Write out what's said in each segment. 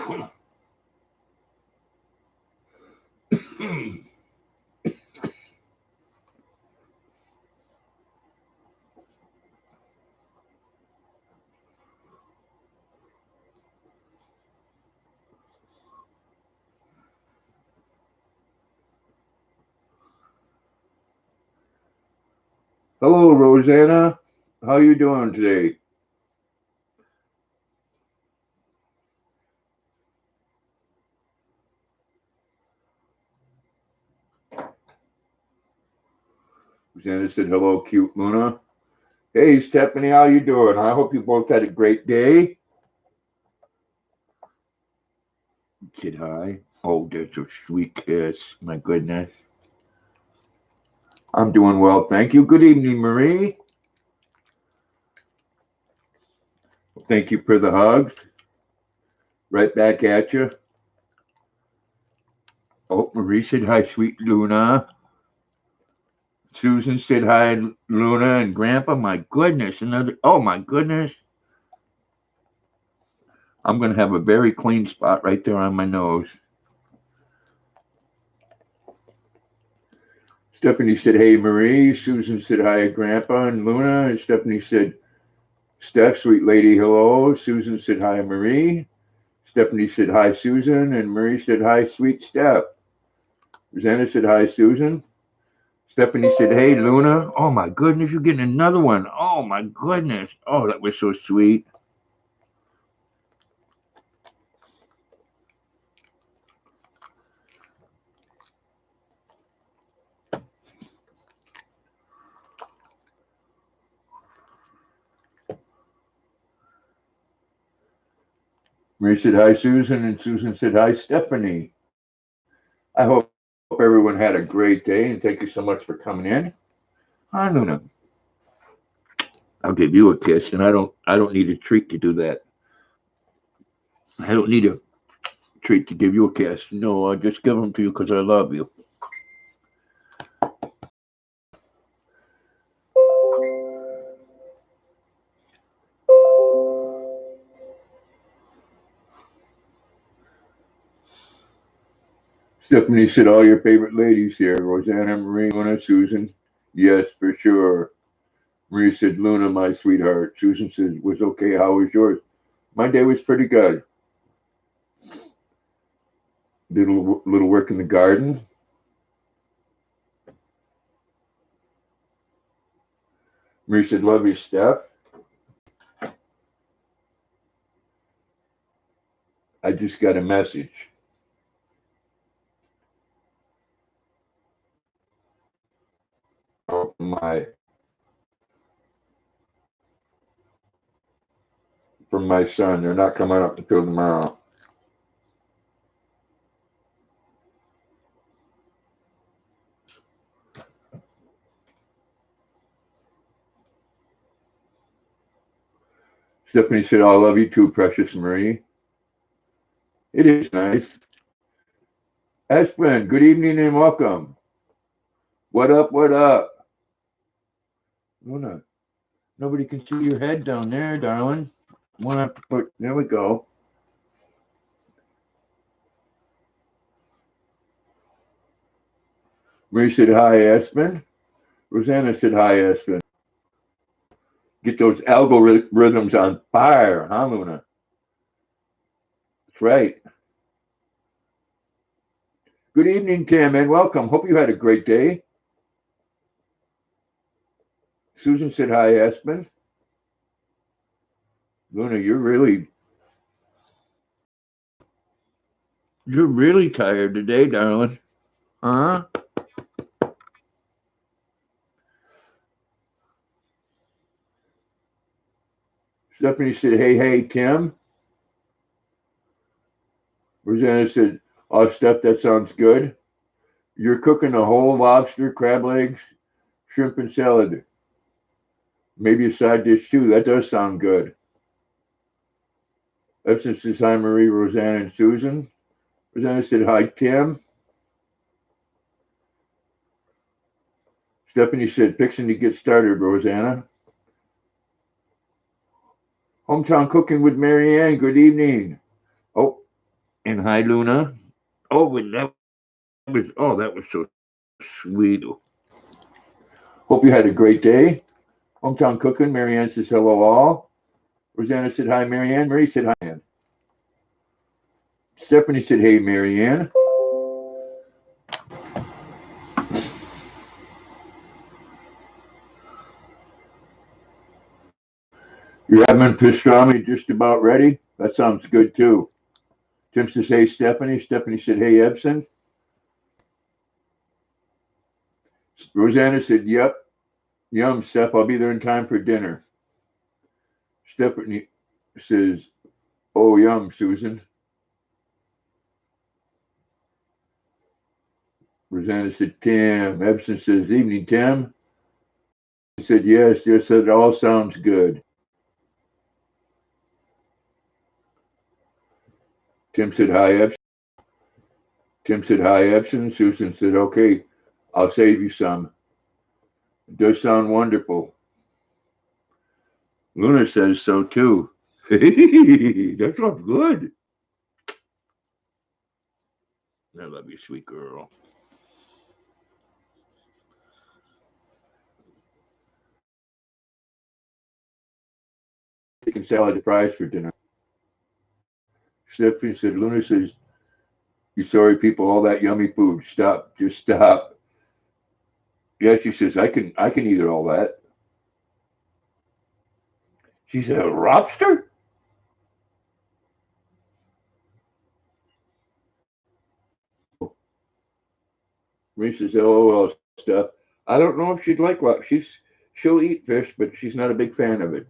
Hello, Rosanna. How you doing today? Rosanna said, hello, cute Luna. Hey, Stephanie, how you doing? I hope you both had a great day. Said hi. Oh, that's a sweet kiss. My goodness. I'm doing well, thank you. Good evening, Marie. Thank you for the hugs. Right back at you. Oh, Marie said hi, sweet Luna. Susan said hi, Luna and Grandpa. My goodness, another. Oh my goodness. I'm gonna have a very clean spot right there on my nose. Stephanie said, hey, Marie. Susan said hi, Grandpa and Luna. And Stephanie said, Steph, sweet lady, hello. Susan said hi, Marie. Stephanie said hi, Susan. And Marie said hi, sweet Steph. Rosanna said hi, Susan. Stephanie said, hey, Luna. Oh, my goodness, you're getting another one. Oh, my goodness. Oh, that was so sweet. Marie said hi, Susan. And Susan said hi, Stephanie. I hope everyone had a great day. And thank you so much for coming in. Hi, Luna. I'll give you a kiss. And I don't need a treat to do that. I don't need a treat to give you a kiss. No, I'll just give them to you because I love you. Stephanie said, all your favorite ladies here. Rosanna, Marie, Luna, Susan. Yes, for sure. Marie said, Luna, my sweetheart. Susan said, was okay. How was yours? My day was pretty good. Did a little work in the garden. Marie said, love you, Steph. I just got a message from my son. They're not coming up until tomorrow. Stephanie said, I love you too, precious Marie. It is nice. Espen, good evening and welcome. What up? What up? Luna, nobody can see your head down there, darling. We'll have to put, there we go. Marie said, hi, Espen. Rosanna said, hi, Espen. Get those algorithms on fire, huh, Luna? That's right. Good evening, Tim, and welcome. Hope you had a great day. Susan said, hi, Espen. Luna, you're really tired today, darling. Huh? Stephanie said, hey, Tim. Rosanna said, oh, Steph, that sounds good. You're cooking a whole lobster, crab legs, shrimp, and salad. Maybe a side dish too. That does sound good. Esther says, hi, Marie, Rosanna, and Susan. Rosanna said, hi, Tim. Stephanie said, fixing to get started, Rosanna. Hometown Cooking with Marianne, good evening. Oh, And hi, Luna. Oh, and that was so sweet. Hope you had a great day. Hometown cooking. Marianne says hello all. Rosanna said hi, Marianne. Marie said hi, Ann. Stephanie said hey, Marianne. Your having pastrami just about ready? That sounds good too. Tim says hey, Stephanie. Stephanie said hey, Ebson. Rosanna said yep. Yum, Steph. I'll be there in time for dinner. Stephanie says, oh, yum, Susan. Rosanna said, Tim. Ebson says, evening, Tim. He said, yes, yes, it all sounds good. Tim said, hi, Ebson. Tim said, hi, Ebson. Susan said, okay, I'll save you some. It does sound wonderful. Luna says so too. That sounds good. I love you, sweet girl. Chicken salad and fries for dinner. Stephanie said, Luna says, you sorry people, all that yummy food. Stop, just stop. Yeah, she says, I can eat all that. She said, a lobster? Marie says, LOL stuff. I don't know if she'd like lobster. She'll eat fish, but she's not a big fan of it.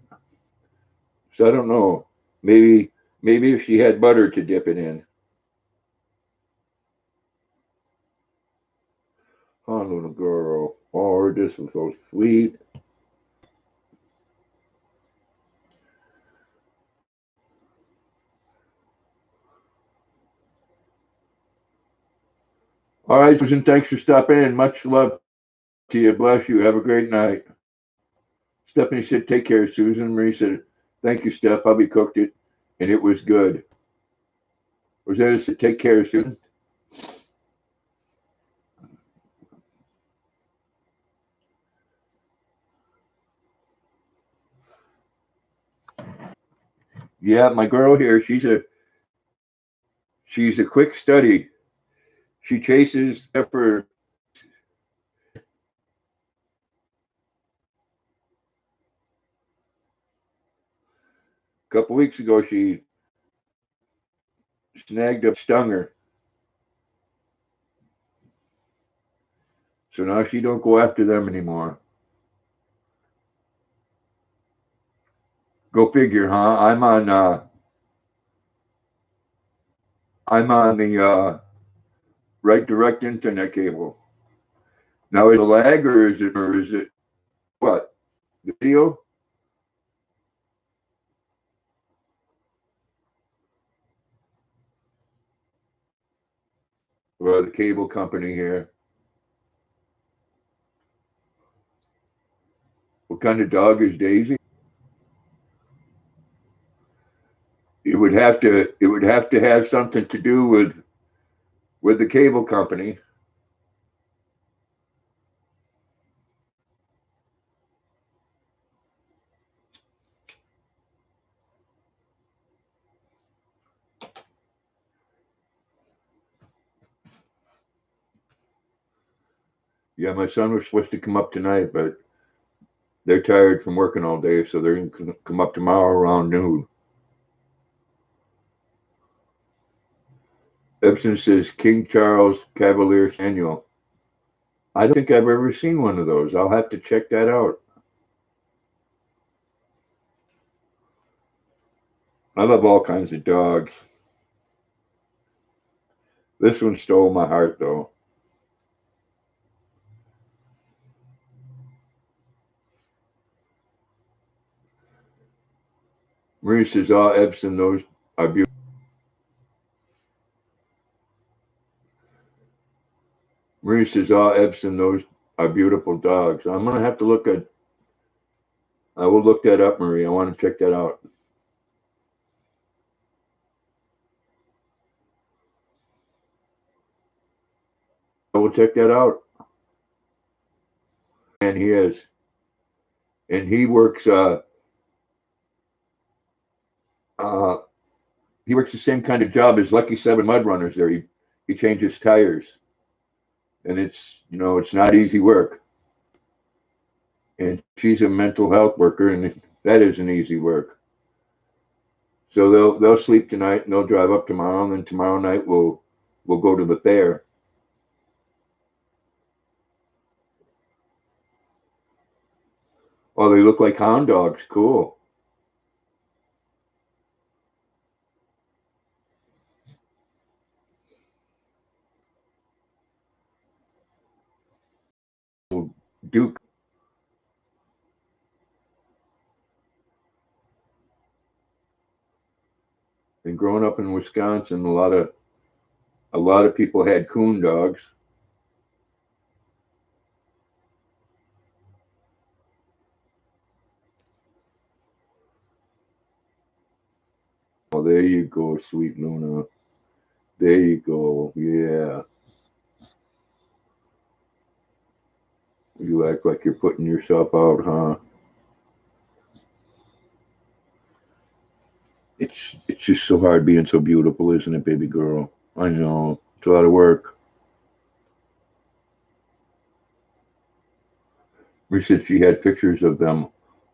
So I don't know. Maybe if she had butter to dip it in. Oh, little girl. Oh, this was so sweet. All right, Susan, thanks for stopping in. Much love to you. Bless you. Have a great night. Stephanie said, take care, Susan. Marie said, thank you, Steph. Hubby cooked it, and it was good. Rosetta said, take care, Susan. Yeah, my girl here, she's a quick study. She chases for a couple weeks ago. She snagged a stung her, so now she don't go after them anymore. Go figure, huh? I'm on the right direct internet cable. Now is it a lag or is it what? The video? Well, the cable company here. What kind of dog is Daisy? It would have to have something to do with the cable company. Yeah, my son was supposed to come up tonight, but they're tired from working all day, so they're going to come up tomorrow around noon. Epson says King Charles Cavalier Annual. I don't think I've ever seen one of those. I'll have to check that out. I love all kinds of dogs. This one stole my heart, though. Marie says, "Ah, Epson, those are beautiful." Marie says, "Ah, Epson, those are beautiful dogs." I'm gonna have to look at. I will look that up, Marie. I want to check that out. we'll check that out. And he is. And he works the same kind of job as Lucky Seven Mud Runners there. He changes tires. And it's not easy work. And she's a mental health worker, and that isn't easy work. So they'll sleep tonight, and they'll drive up tomorrow, and then tomorrow night we'll go to the fair. Oh, they look like hound dogs. Cool. Duke. And growing up in Wisconsin, a lot of people had coon dogs. Oh, there you go, sweet Luna. There you go. Yeah. You act like you're putting yourself out, huh? It's just so hard being so beautiful, isn't it, baby girl? I know. It's a lot of work. We said she had pictures of them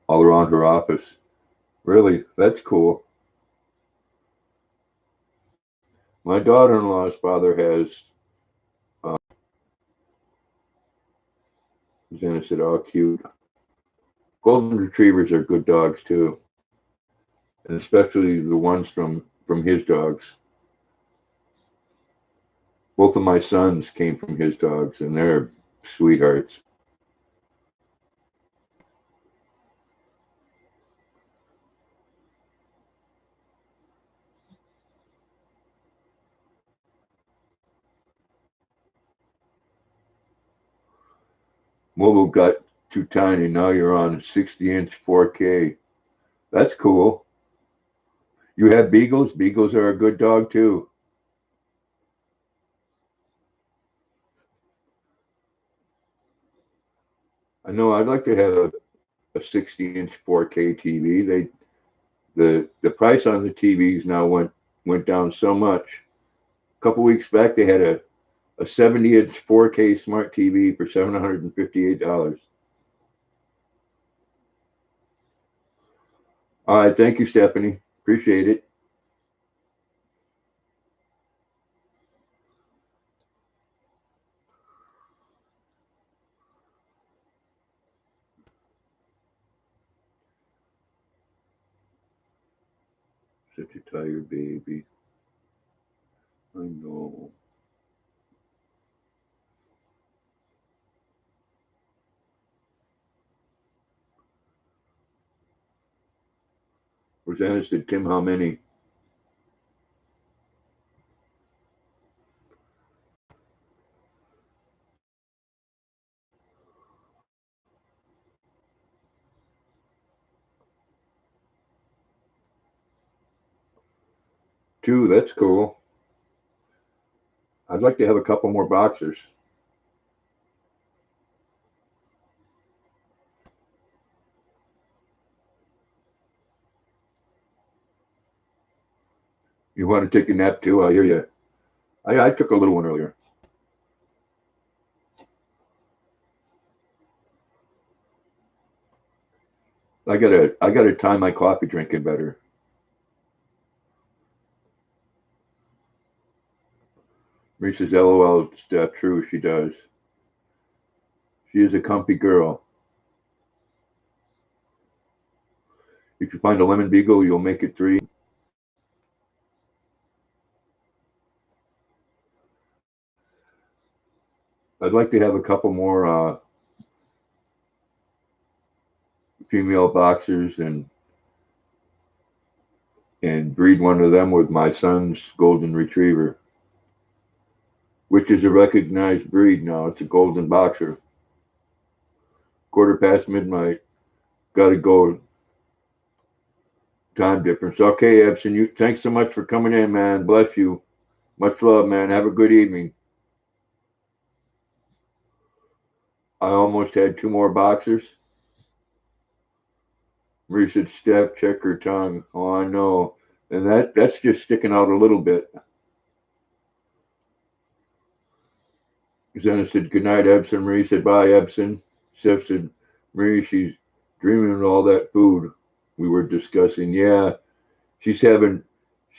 all around her office. Really? That's cool. My daughter-in-law's father has, Zena said, oh, cute. Golden retrievers are good dogs too, and especially the ones from his dogs. Both of my sons came from his dogs, and they're sweethearts. Mobile got too tiny. Now you're on 60-inch 4K. That's cool. You have beagles. Beagles are a good dog too. I know. I'd like to have a 60-inch 4K TV. The price on the TVs now went down so much. A couple weeks back, they had a 70-inch 4K smart TV for $758. All right, thank you, Stephanie. Appreciate it. Such a tired baby. I know. Rosanna said, Tim, how many? Two, that's cool. I'd like to have a couple more boxers. You want to take a nap too? I hear you. I took a little one earlier. I gotta time my coffee drinking better. Marie says, LOL, Steph, true, she does. She is a comfy girl. If you find a lemon beagle, you'll make it 3. I'd like to have a couple more female boxers and breed one of them with my son's golden retriever, which is a recognized breed now. It's a golden boxer. midnight. Got to go. Time difference. Okay, Ebson, thanks so much for coming in, man. Bless you. Much love, man. Have a good evening. I almost had 2 more boxers. Marie said, Steph, check her tongue. Oh, I know. And that's just sticking out a little bit. Susanna said, good night, Ebson. Marie said, bye, Ebson. Steph said, Marie, she's dreaming of all that food we were discussing. Yeah, she's having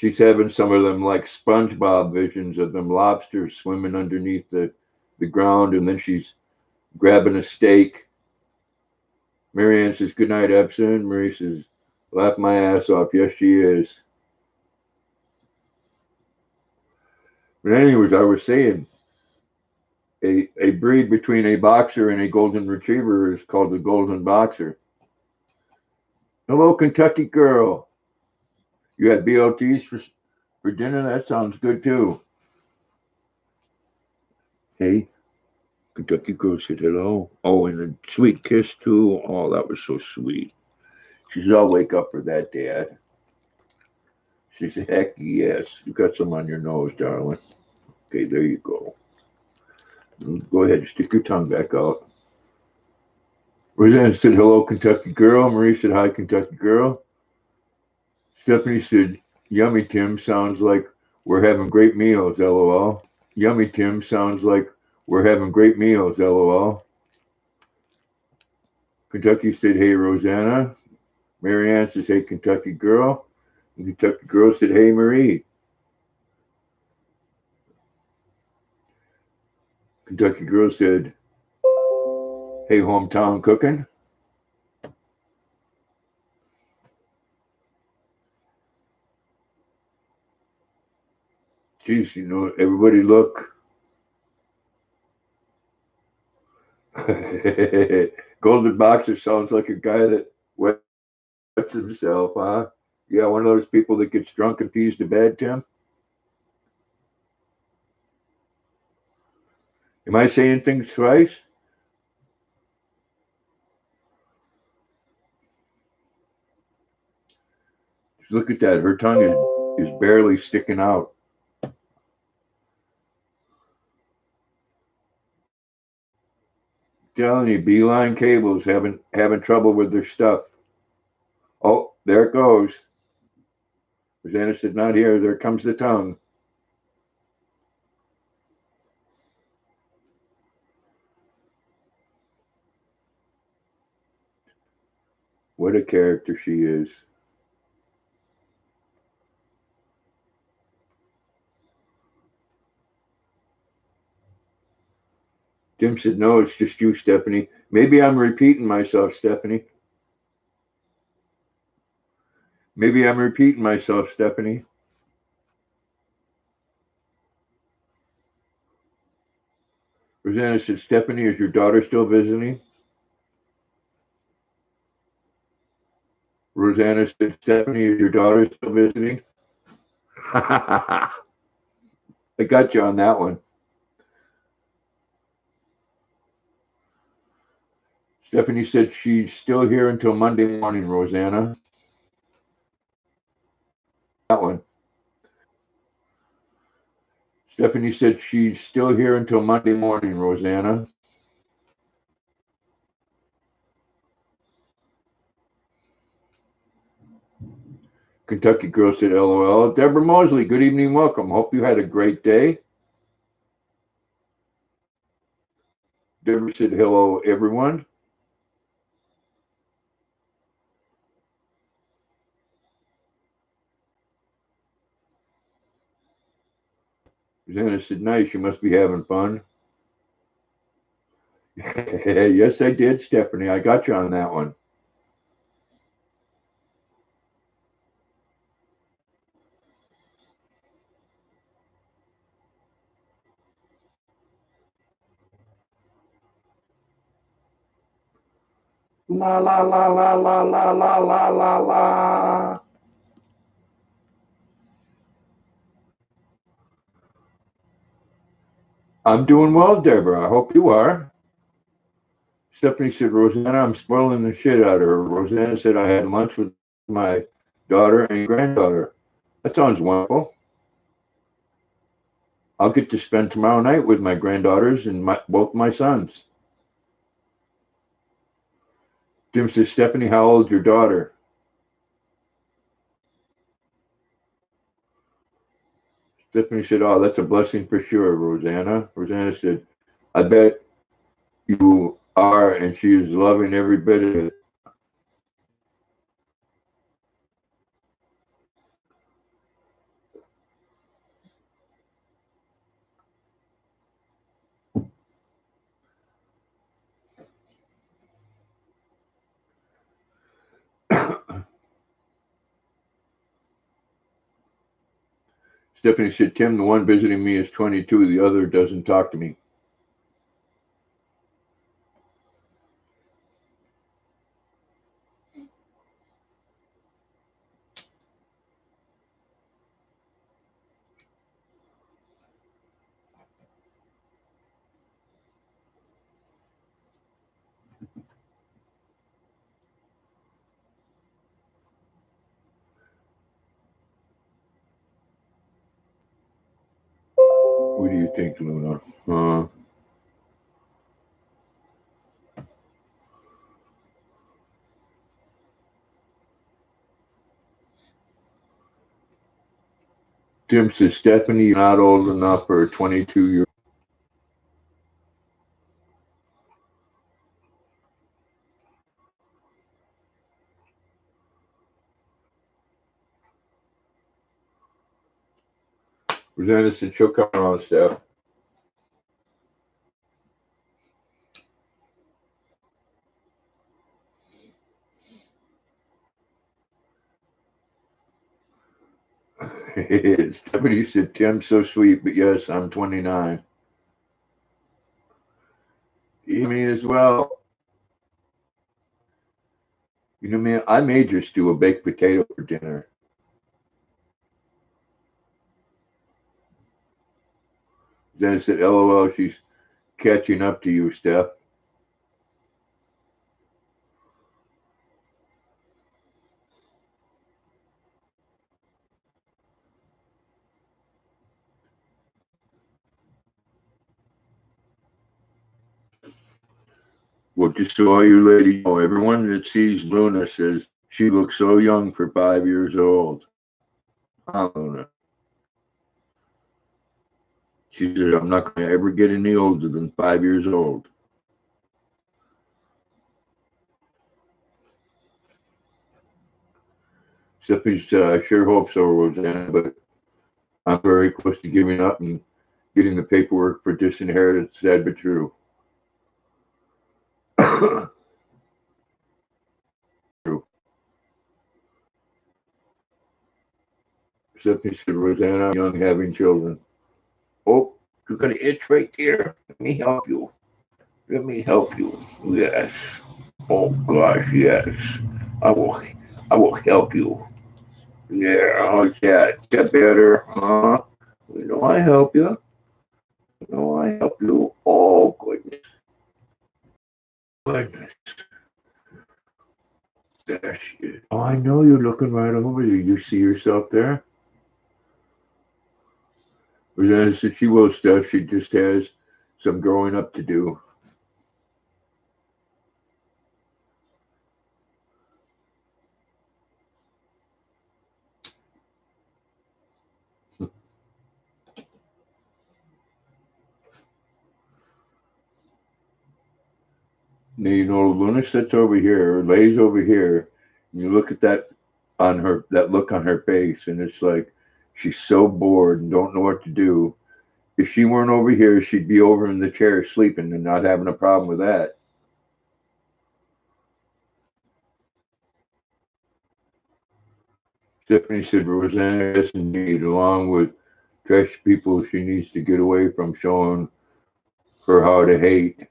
some of them like SpongeBob visions of them lobsters swimming underneath the ground, and then she's grabbing a steak. Marianne says, good night, Epson. Marie says, laugh my ass off. Yes, she is. But anyways, I was saying a breed between a boxer and a golden retriever is called the golden boxer. Hello, Kentucky girl. You had BLTs for dinner? That sounds good too. Hey, Kentucky girl said hello. Oh, and a sweet kiss too. Oh, that was so sweet. She said, I'll wake up for that, Dad. She said, heck yes. You got some on your nose, darling. Okay, there you go. Go ahead, stick your tongue back out. Roseanne said, hello, Kentucky girl. Marie said, hi, Kentucky girl. Stephanie said, yummy, Tim. Sounds like we're having great meals, LOL. Yummy, Tim. Sounds like we're having great meals, LOL. Kentucky said, hey, Rosanna. Marianne says, hey, Kentucky girl. And Kentucky girl said, hey, Marie. Kentucky girl said, hey, hometown cooking. Geez, you know, everybody look. Golden Boxer sounds like a guy that wets himself, huh? Yeah, one of those people that gets drunk and pees to bed, Tim. Am I saying things twice? Just look at that. Her tongue is barely sticking out. Telling you, Beeline Cables having trouble with their stuff. Oh, there it goes. Rosanna said, not here. There comes the tongue. What a character she is. Tim said, no, it's just you, Stephanie. Maybe I'm repeating myself, Stephanie. Maybe I'm repeating myself, Stephanie. Rosanna said, Stephanie, is your daughter still visiting? Rosanna said, Stephanie, is your daughter still visiting? I got you on that one. Stephanie said she's still here until Monday morning, Rosanna. That one. Stephanie said she's still here until Monday morning, Rosanna. Kentucky girl said, LOL. Deborah Mosley, good evening, welcome. Hope you had a great day. Deborah said, hello, everyone. Rosanna said, nice, you must be having fun. Yes, I did, Stephanie. I got you on that one. La la la la la la la la la la. I'm doing well, Deborah. I hope you are. Stephanie said, Rosanna, I'm spoiling the shit out of her. Rosanna said, I had lunch with my daughter and granddaughter. That sounds wonderful. I'll get to spend tomorrow night with my granddaughters and both my sons. Jim says, Stephanie, how old's your daughter? Stephanie said, oh, that's a blessing for sure, Rosanna. Rosanna said, I bet you are, and she is loving every bit of it. Stephanie said, Tim, the one visiting me is 22, the other doesn't talk to me. What do you think, Luna? Tim says, Stephanie, you're not old enough for a 22-year-old. Rosanna said, she'll come around, Steph. Stephanie said, Tim's so sweet, but yes, I'm 29. Me as well. You know, man, I may just do a baked potato for dinner. Then I said, LOL, she's catching up to you, Steph. Well, just so all you ladies know, everyone that sees Luna says she looks so young for 5 years old. Huh, Luna? She said, I'm not going to ever get any older than 5 years old. Stephanie said, I sure hope so, Rosanna, but I'm very close to giving up and getting the paperwork for disinheritance. Sad but true. True. Stephanie said, Rosanna, young, having children. Oh, you got an itch right there. Let me help you. Let me help you. Yes. Oh gosh, yes. I will. I will help you. Yeah. Oh yeah. Get better, huh? You know I help you. You know I help you. Oh goodness. Goodness. There she is. Oh, I know you're looking right over you. You see yourself there? Rosanna said she will, Steph. She just has some growing up to do. Now, you know, Luna sits over here, lays over here, and you look at that on her, that look on her face, and it's like she's so bored and don't know what to do. If she weren't over here, she'd be over in the chair sleeping and not having a problem with that. Stephanie said, Rosanna, yes, indeed, along with trash people she needs to get away from showing her how to hate.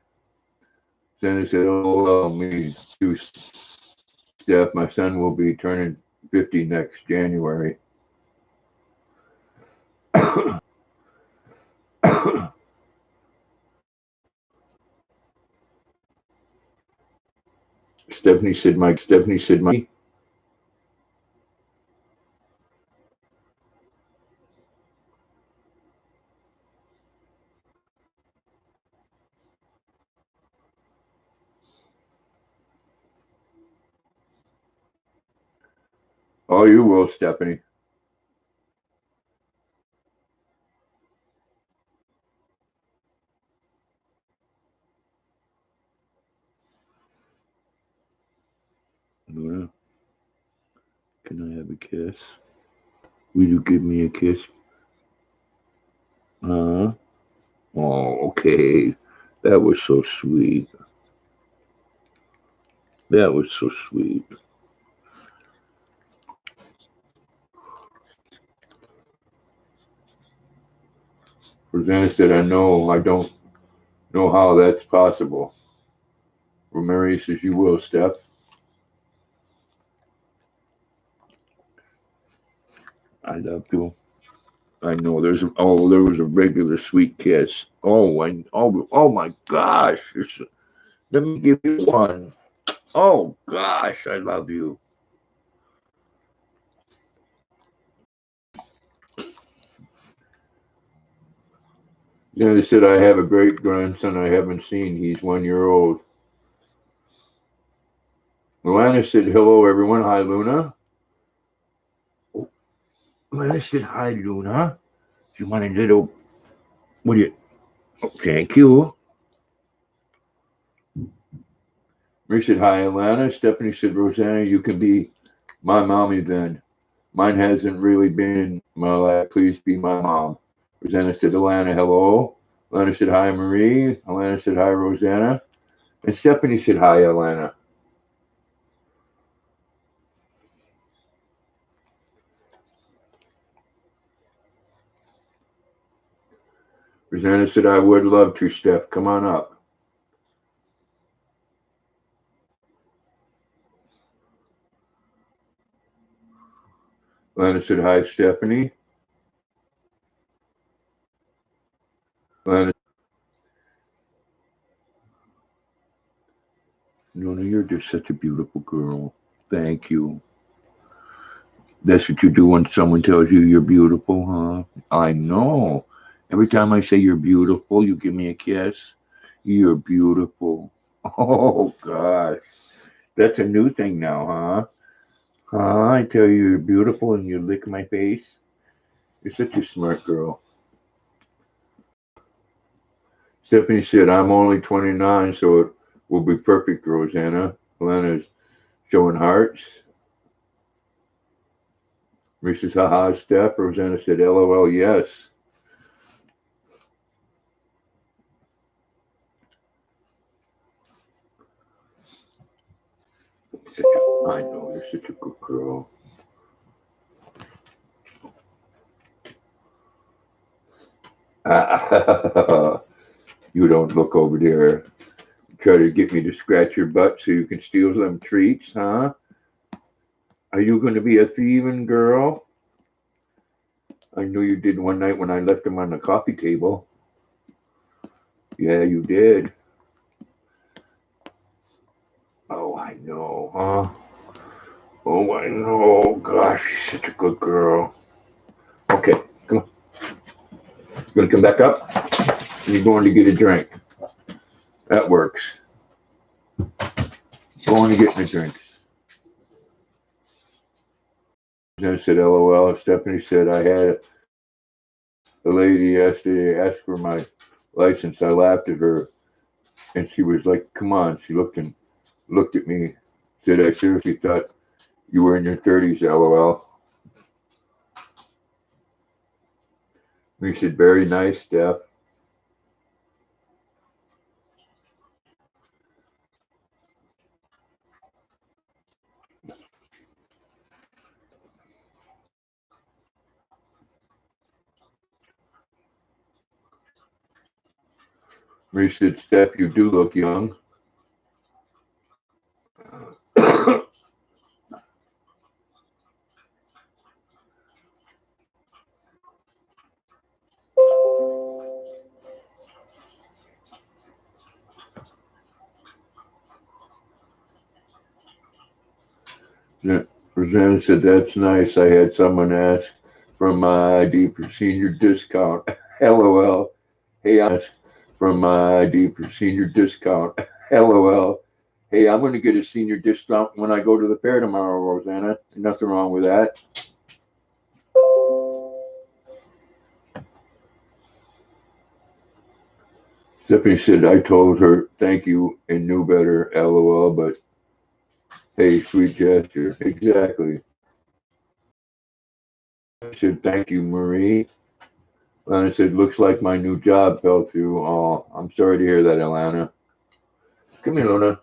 Then I said, oh, well, me too, Steph. My son will be turning 50 next January. Stephanie said, my Oh, you will, Stephanie. Luna, can I have a kiss? Will you give me a kiss? Huh? Oh, okay. That was so sweet. That was so sweet. Rosanna said, I know, I don't know how that's possible. Mary says, you will, Steph. I love you. I know there was a regular sweet kiss. Oh my gosh. Let me give you one. Oh gosh, I love you. Then I said, I have a great grandson I haven't seen. He's 1 year old. Luana said, hello, everyone. Hi, Luna. Luana said, hi, Luna. You want a little, what do you, oh, thank you. Marie said, hi, Alana. Stephanie said, Rosanna, you can be my mommy then. Mine hasn't really been my life. Please be my mom. Rosanna said, Alana, hello. Alana said, hi, Marie. Alana said, hi, Rosanna. And Stephanie said, hi, Alana. Rosanna said, I would love to, Steph. Come on up. Alana said, hi, Stephanie. Alana, no, you're just such a beautiful girl. Thank you. That's what you do when someone tells you you're beautiful, huh? I know. Every time I say you're beautiful, you give me a kiss. You're beautiful. Oh, gosh. That's a new thing now, huh? Huh? I tell you you're beautiful and you lick my face. You're such a smart girl. Stephanie said, I'm only 29, so it will be perfect, Rosanna. Alana's showing hearts. Marie says, haha, Steph. Rosanna said, LOL, yes. I know, you're such a good girl. You don't look over there. Try to get me to scratch your butt so you can steal some treats, huh? Are you going to be a thieving girl? I knew you did one night when I left them on the coffee table. Yeah, you did. Oh, I know, huh? Oh, I know. Gosh, you're such a good girl. Okay, come on. You going to come back up? You're going to get a drink. That works. Going to get a drink. I said, LOL. Stephanie said, I had a lady yesterday ask for my license. I laughed at her, and she was like, come on. She looked at me, said, I seriously thought you were in your 30s, LOL. We said, very nice, Steph. We said, Steph, you do look young. Rosanna said, that's nice. I had someone ask for my ID for senior discount. LOL. Hey, I asked for my ID for senior discount. LOL. Hey, I'm going to get a senior discount when I go to the fair tomorrow, Rosanna. Nothing wrong with that. Stephanie said, I told her thank you and knew better, lol, but hey, sweet gesture. Exactly. I said, thank you, Marie. Lana said, looks like my new job fell through. Oh, I'm sorry to hear that, Alana. Come here, Luna.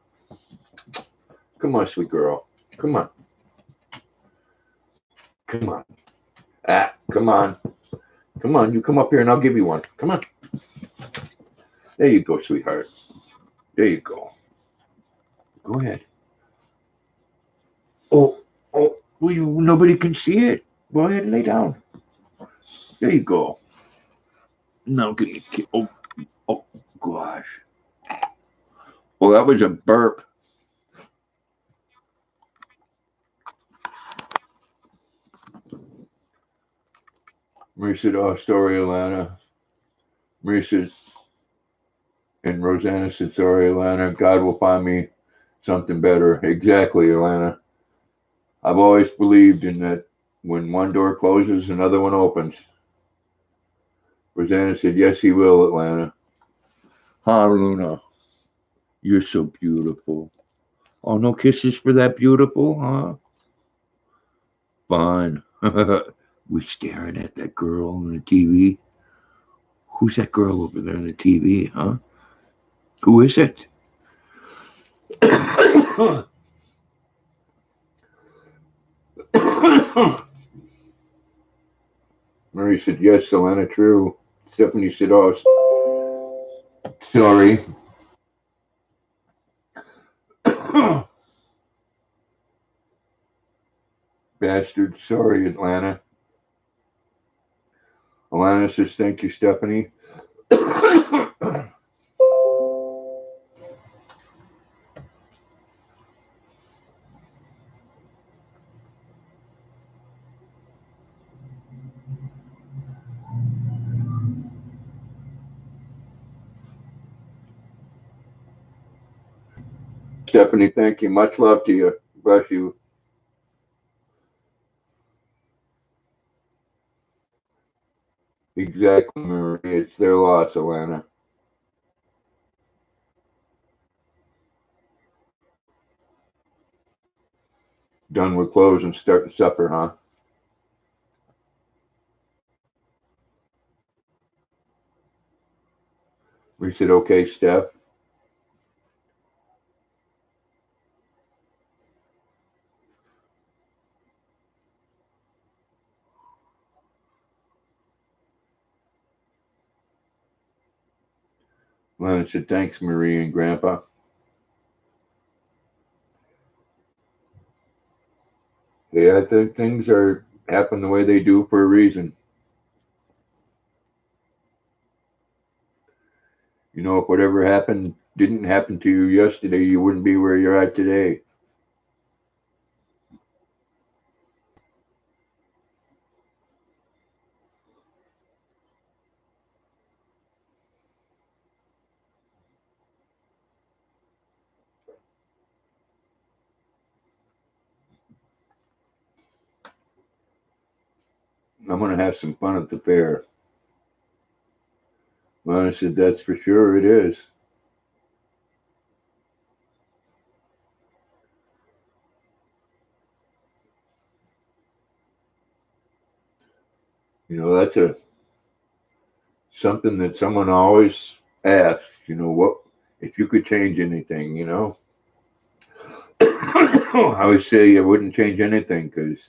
Come on, sweet girl. Come on. Come on. Ah, come on. Come on. You come up here and I'll give you one. Come on. There you go, sweetheart. There you go. Go ahead. Oh, oh, well, nobody can see it. Go ahead and lay down. There you go. Now give me a kiss. Oh, oh, gosh. Well, that was a burp. Marie said, oh, sorry, Alana. Marie said, and Rosanna said, sorry, Alana. God will find me something better. Exactly, Alana. I've always believed in that when one door closes, another one opens. Rosanna said, yes, he will, Atlanta. Huh, Luna? You're so beautiful. Oh, no kisses for that beautiful, huh? Fine. We staring at that girl on the TV. Who's that girl over there on the TV, huh? Who is it? Mary said, yes, Selena, true. Stephanie said, oh, sorry. Bastard, sorry, Atlanta. Alana says, thank you, Stephanie. Stephanie, thank you. Much love to you. Bless you. Exactly, Marie. It's their loss, Alana. Done with clothes and starting supper, huh? We said, okay, Steph. Alana said, thanks, Marie and Grandpa. Yeah, I think things are happen the way they do for a reason. You know, if whatever happened didn't happen to you yesterday, you wouldn't be where you're at today. I'm going to have some fun at the fair. Lana said, that's for sure it is. You know, that's a something that someone always asks, you know, what if you could change anything, you know? I would say I wouldn't change anything because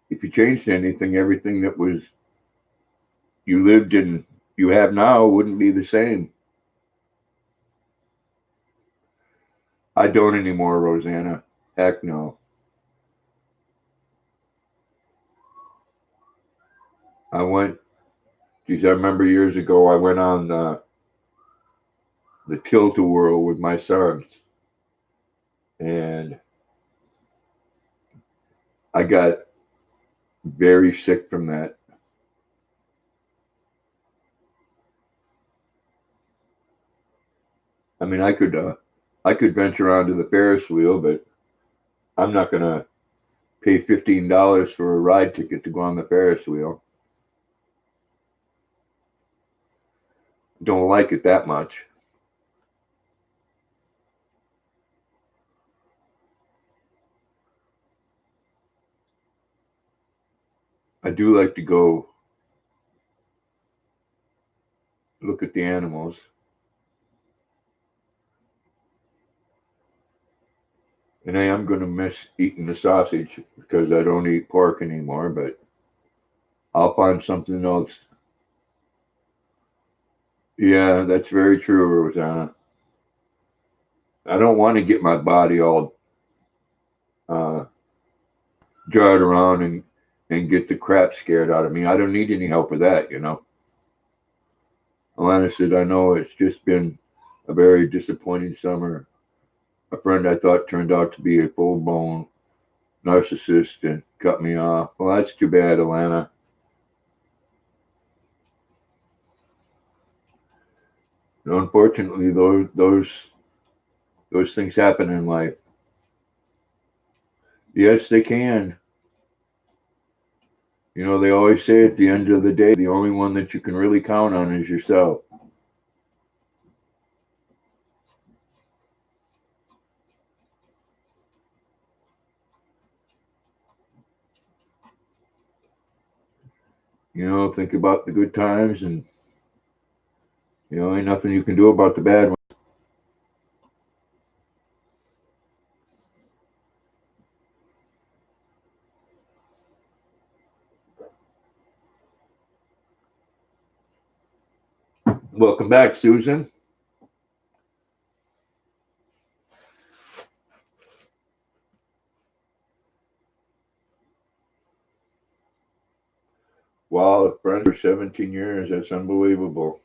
if you changed anything, everything that was you lived in, you have now wouldn't be the same. I don't anymore, Rosanna. Heck no. I went, geez, I remember years ago, I went on the Tilt-A-Whirl with my sons, and I got very sick from that. I mean, I could I could venture onto the Ferris wheel, but I'm not going to pay $15 for a ride ticket to go on the Ferris wheel. Don't like it that much. I do like to go look at the animals. And I am going to miss eating the sausage because I don't eat pork anymore, but I'll find something else. Yeah, that's very true, Rosanna. I don't want to get my body all uh, jarred around and get the crap scared out of me. I don't need any help with that, you know. Alana said, I know it's just been a very disappointing summer. A friend I thought turned out to be a full blown narcissist and cut me off. Well, that's too bad, Alana. Unfortunately, those things happen in life. Yes, they can. You know, they always say at the end of the day, the only one that you can really count on is yourself. You know, think about the good times, and you know, ain't nothing you can do about the bad ones. Welcome back, Susan. Wow, friends for 17 years. That's unbelievable.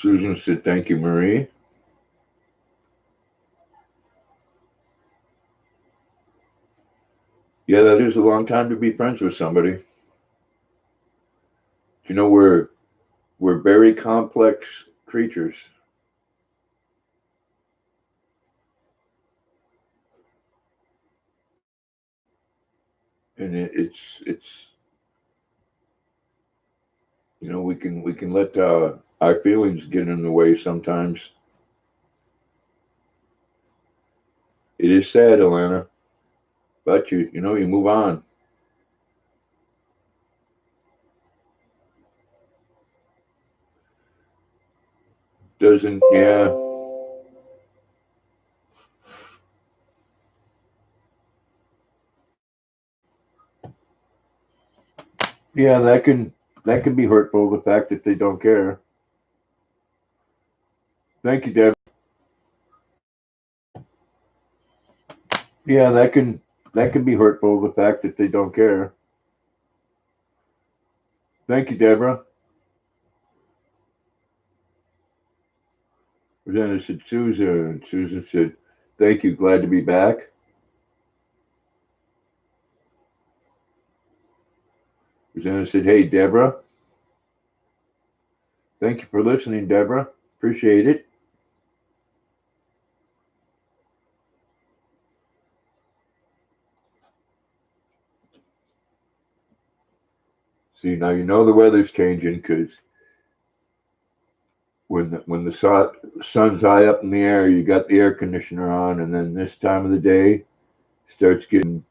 Susan said, thank you, Marie. Yeah, that is a long time to be friends with somebody. You know, we're very complex creatures. And it's you know, we can let our feelings get in the way sometimes. It is sad, Alana, but you know, you move on. Doesn't, yeah. Yeah, that can be hurtful, the fact that they don't care. Thank you, Deb. Yeah, that can be hurtful, the fact that they don't care. Thank you, Deborah. Rosanna said, Susan. Susan said, thank you, glad to be back. Rosanna said, hey, Deborah. Thank you for listening, Deborah. Appreciate it. See, now you know the weather's changing because when the sun's high up in the air, you got the air conditioner on, and then this time of the day starts getting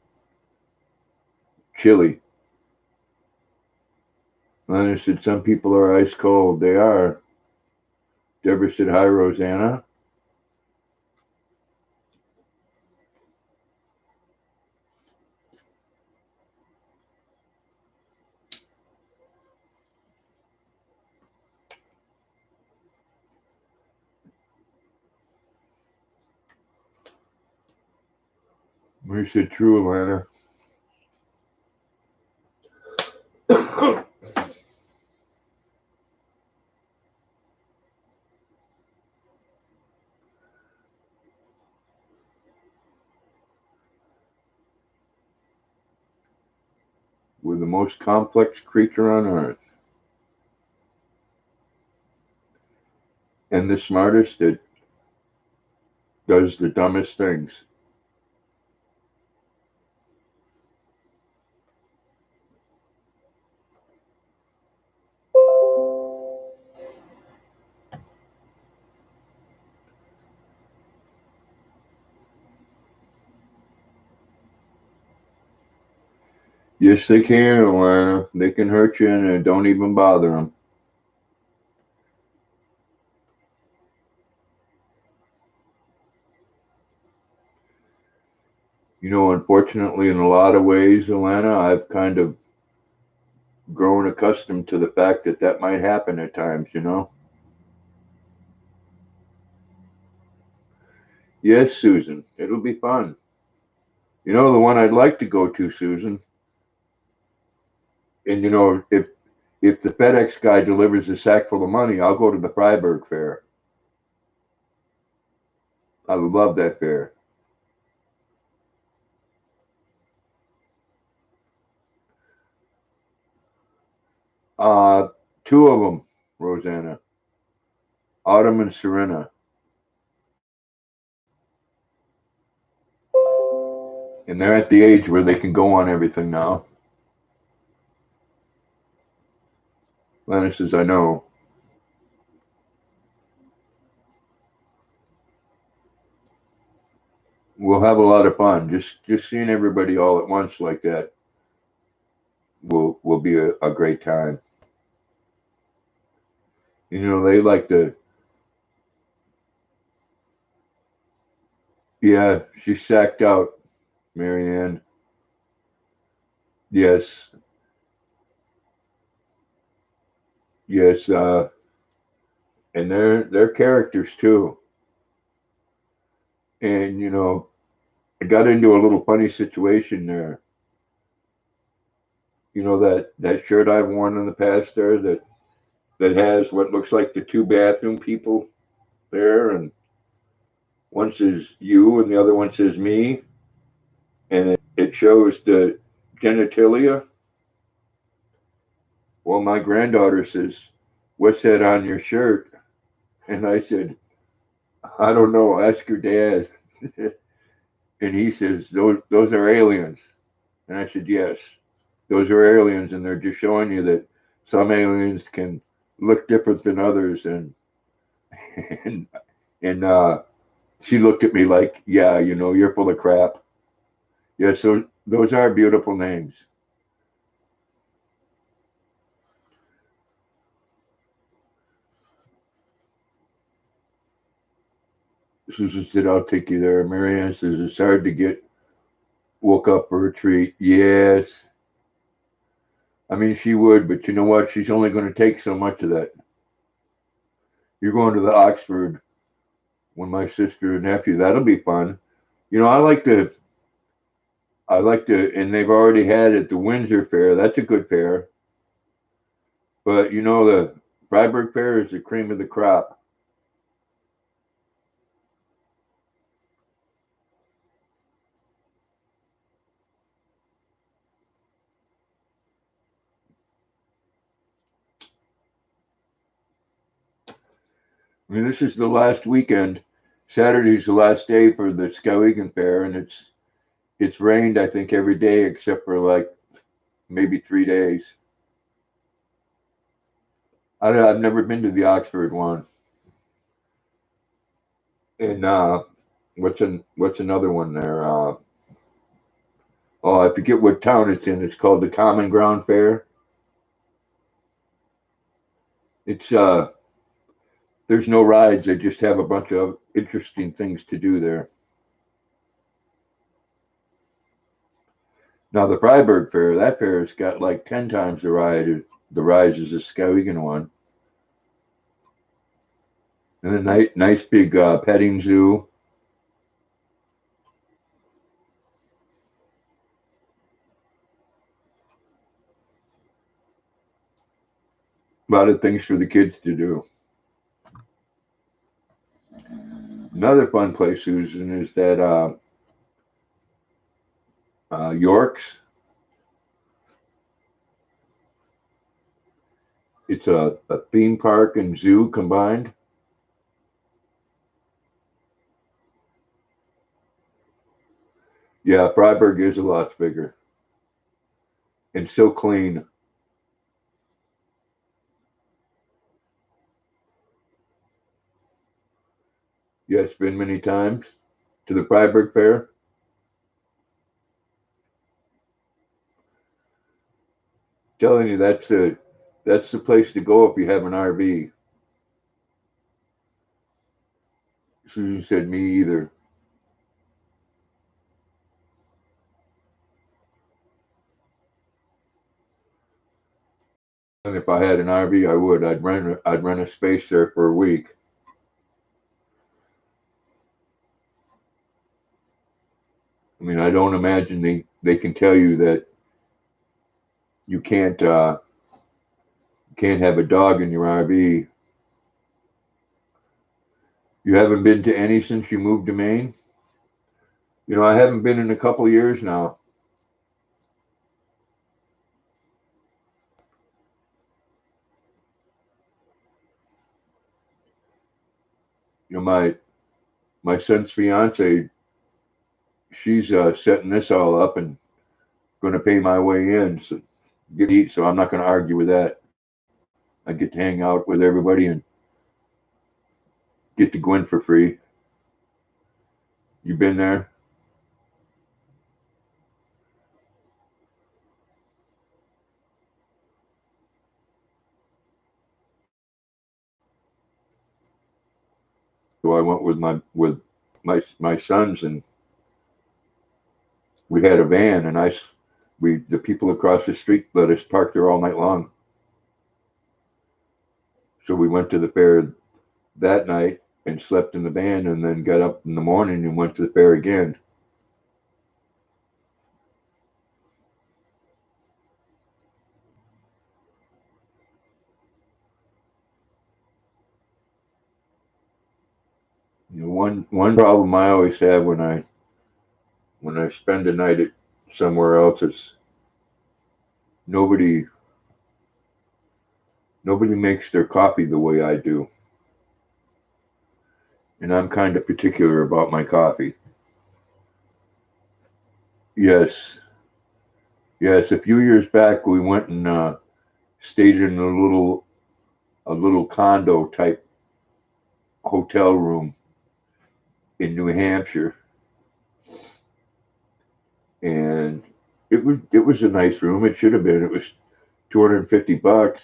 chilly. Leonard said some people are ice cold. They are. Deborah said hi, Rosanna. Marie said true, Alana. We're the most complex creature on earth. and the smartest that does the dumbest things. Yes, they can, Alana. They can hurt you, and don't even bother them. You know, unfortunately, in a lot of ways, Alana, I've kind of grown accustomed to the fact that that might happen at times, you know? Yes, Susan, it'll be fun. You know, the one I'd like to go to, Susan, and you know, if the FedEx guy delivers a sack full of money, I'll go to the Freiburg Fair. I would love that fair. Uh, Two of them, Rosanna, Autumn and Serena, and they're at the age where they can go on everything now. Lana says, I know. We'll have a lot of fun. Just seeing everybody all at once like that will be a great time. You know, they like to. Yeah, she's sacked out, Marianne. Yes, yes, and they're characters too. And you know, I got into a little funny situation there. You know that shirt I've worn in the past there that has what looks like the two bathroom people there, and one says you and the other one says me, and it shows the genitalia. Well, my granddaughter says, "What's that on your shirt?" And I said, "I don't know. Ask your dad." And he says, "Those are aliens." And I said, "Yes, those are aliens, and they're just showing you that some aliens can look different than others." And and she looked at me like, "Yeah, you know, you're full of crap." Yeah, so those are beautiful names. Susan said, "I'll take you there." Marianne says, "It's hard to get woke up for a treat." Yes, I mean she would, but you know what? She's only going to take so much of that. You're going to the Oxford when my sister and nephew. That'll be fun. You know, I like to, and they've already had it, the Windsor Fair. That's a good fair. But you know, the Freiburg Fair is the cream of the crop. I mean, this is the last weekend. Saturday's the last day for the Skowhegan Fair, and it's rained, I think, every day except for like maybe 3 days. I've never been to the Oxford one. And what's another one there? Oh, I forget what town it's in. It's called the Common Ground Fair. It's there's no rides. They just have a bunch of interesting things to do there. Now the Freiburg Fair, that fair has got like 10 times the rides as the Skowhegan one. And a nice big petting zoo. A lot of things for the kids to do. Another fun place, Susan, is that York's. It's a theme park and zoo combined. Yeah, Freiburg is a lot bigger and so clean. Yes, been many times to the Freiburg Fair. Telling you that's the place to go if you have an RV. Susan said, "Me either." And if I had an RV, I would. I'd rent a space there for a week. I mean, I don't imagine they can tell you that you can't have a dog in your RV. You haven't been to any since you moved to Maine? You know, I haven't been in a couple years now. You know, my son's fiance, she's setting this all up and going to pay my way in, so get to eat. So I'm not going to argue with that. I get to hang out with everybody and get to go in for free. You been there? So I went with my sons, and we had a van, and the people across the street let us park there all night long. So we went to the fair that night and slept in the van, and then got up in the morning and went to the fair again. You know, one problem I always have when I spend a night at somewhere else is nobody nobody makes their coffee the way I do, and I'm kind of particular about my coffee. Yes, yes. A few years back, we went and stayed in a little condo type hotel room in New Hampshire, and it was a nice room. It should have been. It was $250.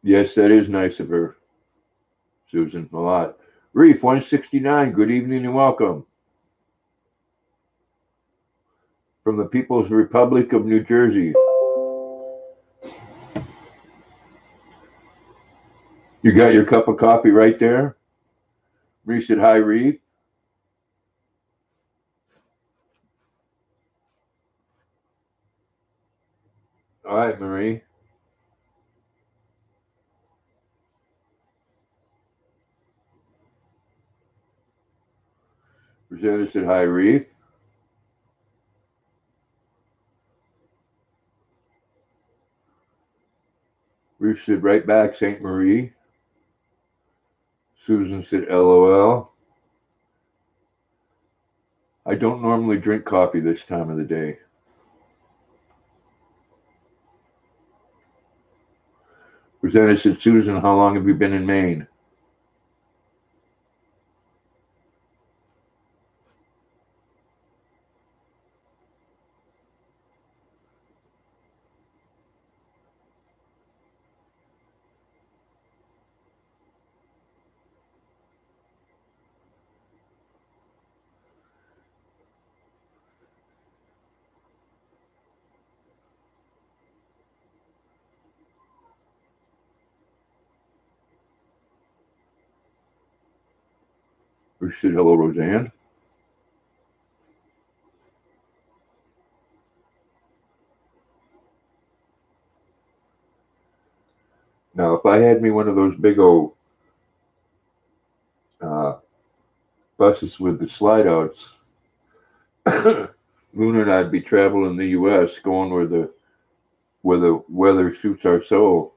Yes, that is nice of her, Susan. A lot. Reef 169. Good evening and welcome from the People's Republic of New Jersey. You got your cup of coffee right there. Reef said hi, Reef. All right, Marie. Rosanna said hi, Reef. Reef said right back, St. Marie. Susan said LOL. I don't normally drink coffee this time of the day. Rosanna said, Susan, how long have you been in Maine? She said, hello, Roseanne. Now, if I had me one of those big old uh, buses with the slide outs, Luna and I'd be traveling the U.S., going where the weather suits our soul.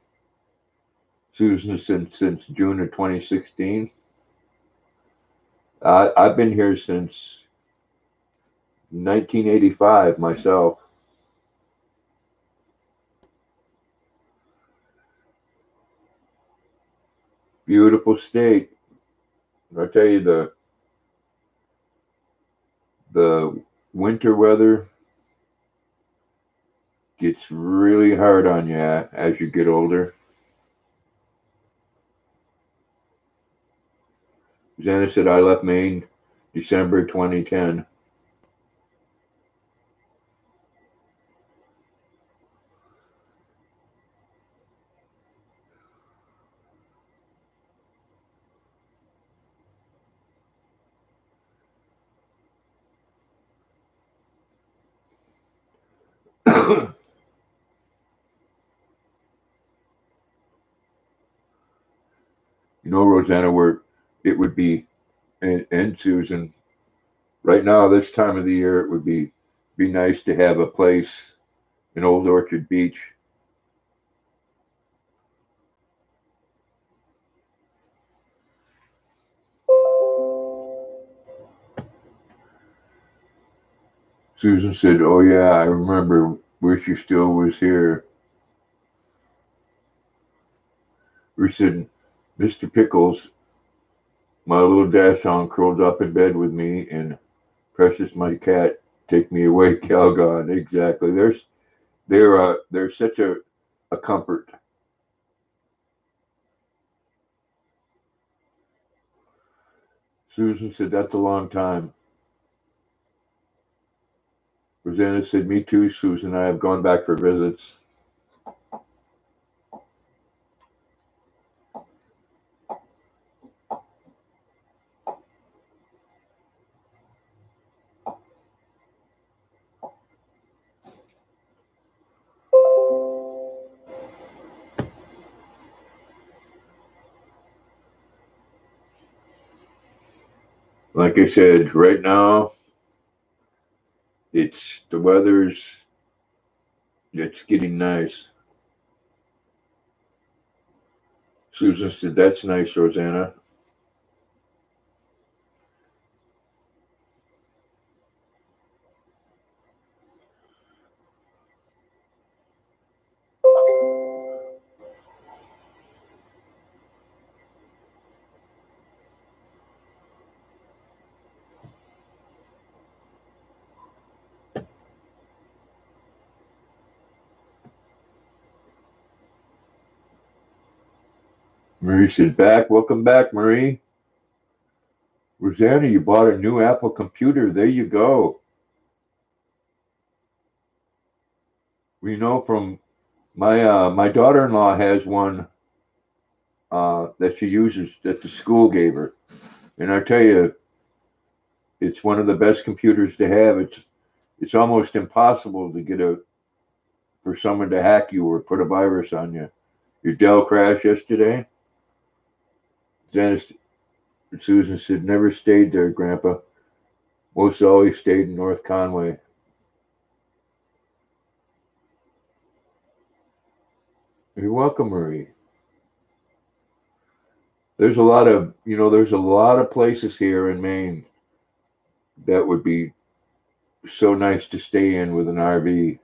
Susan, since June of 2016, I've been here since 1985 myself. Beautiful state. I tell you, the winter weather gets really hard on you as you get older. Xana said I left Maine December 2010. You know, Rosanna, where it would be, and Susan, right now, this time of the year, it would be nice to have a place in Old Orchard Beach. Susan said, "Oh yeah, I remember. Wish you still was here." We said, "Mr. Pickles, my little dachshund curled up in bed with me, and Precious, my cat, take me away, Calgon." Exactly. They're such a comfort. Susan said, "That's a long time." Rosanna said, "Me too, Susan. I have gone back for visits." Like I said, right now the it's getting nice. Susan said, "That's nice, Rosanna." Marie said, "Back. Welcome back, Marie." Rosanna, you bought a new Apple computer. There you go. We know from my daughter-in-law has one that she uses that the school gave her, and I tell you, it's one of the best computers to have. It's almost impossible to get a for someone to hack you or put a virus on you. Your Dell crashed yesterday. Dennis Susan said, "Never stayed there, Grandpa. Most always stayed in North Conway." You're welcome, Marie. There's a lot of places here in Maine that would be so nice to stay in with an RV.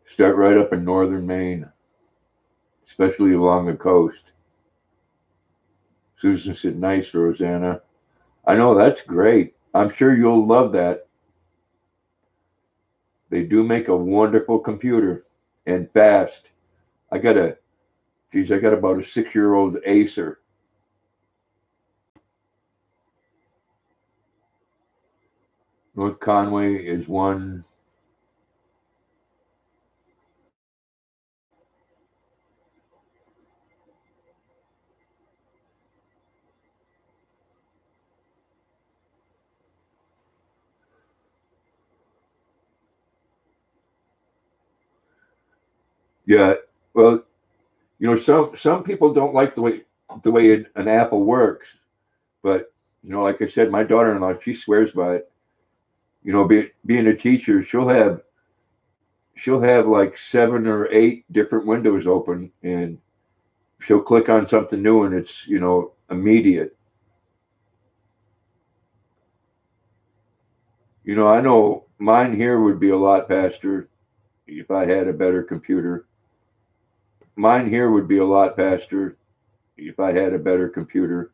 Start right up in northern Maine, especially along the coast. Susan said, "Nice, Rosanna." I know that's great. I'm sure you'll love that. They do make a wonderful computer and fast. I got a, geez, I got about a 6-year old Acer. North Conway is one. Yeah, well, some people don't like the way an Apple works, but like I said, my daughter-in-law, she swears by it. Being a teacher, she'll have like 7 or 8 different windows open, and she'll click on something new and it's, immediate. I know mine here would be a lot faster if I had a better computer. Mine here would be a lot faster if I had a better computer.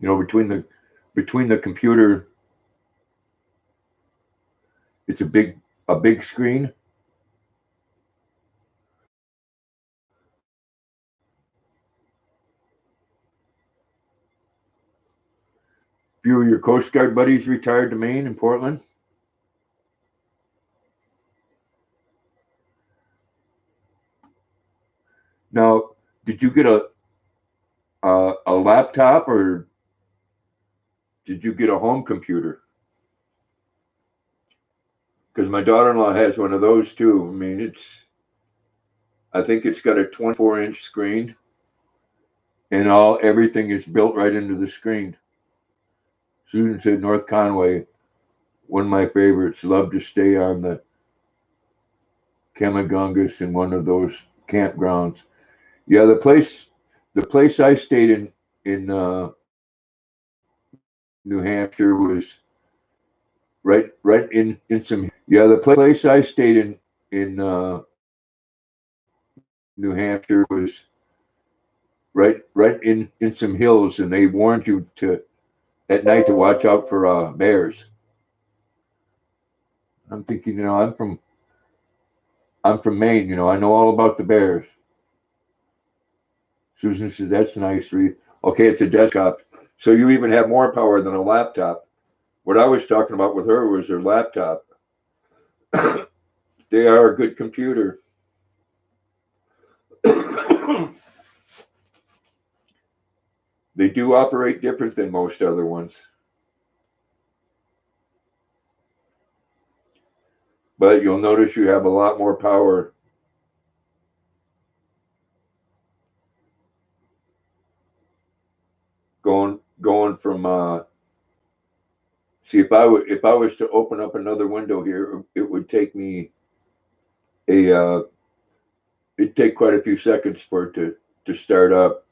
Between the computer, it's a big screen. Few of your Coast Guard buddies retired to Maine and Portland. Now, did you get a laptop or did you get a home computer? Because my daughter-in-law has one of those too. I mean, I think it's got a 24-inch screen, and everything is built right into the screen. Susan said North Conway, one of my favorites, loved to stay on the Kemagungas in one of those campgrounds. Yeah, the place I stayed in New Hampshire was right in some. Yeah, the place I stayed in New Hampshire was right in some hills, and they warned you to at night to watch out for bears. I'm thinking, I'm from Maine, I know all about the bears. Susan said, that's nice, Reed. Okay, it's a desktop. So you even have more power than a laptop. What I was talking about with her was her laptop. They are a good computer. They do operate different than most other ones. But you'll notice you have a lot more power. Going from see, if I was to open up another window here, it would take me it'd take quite a few seconds for it to start up.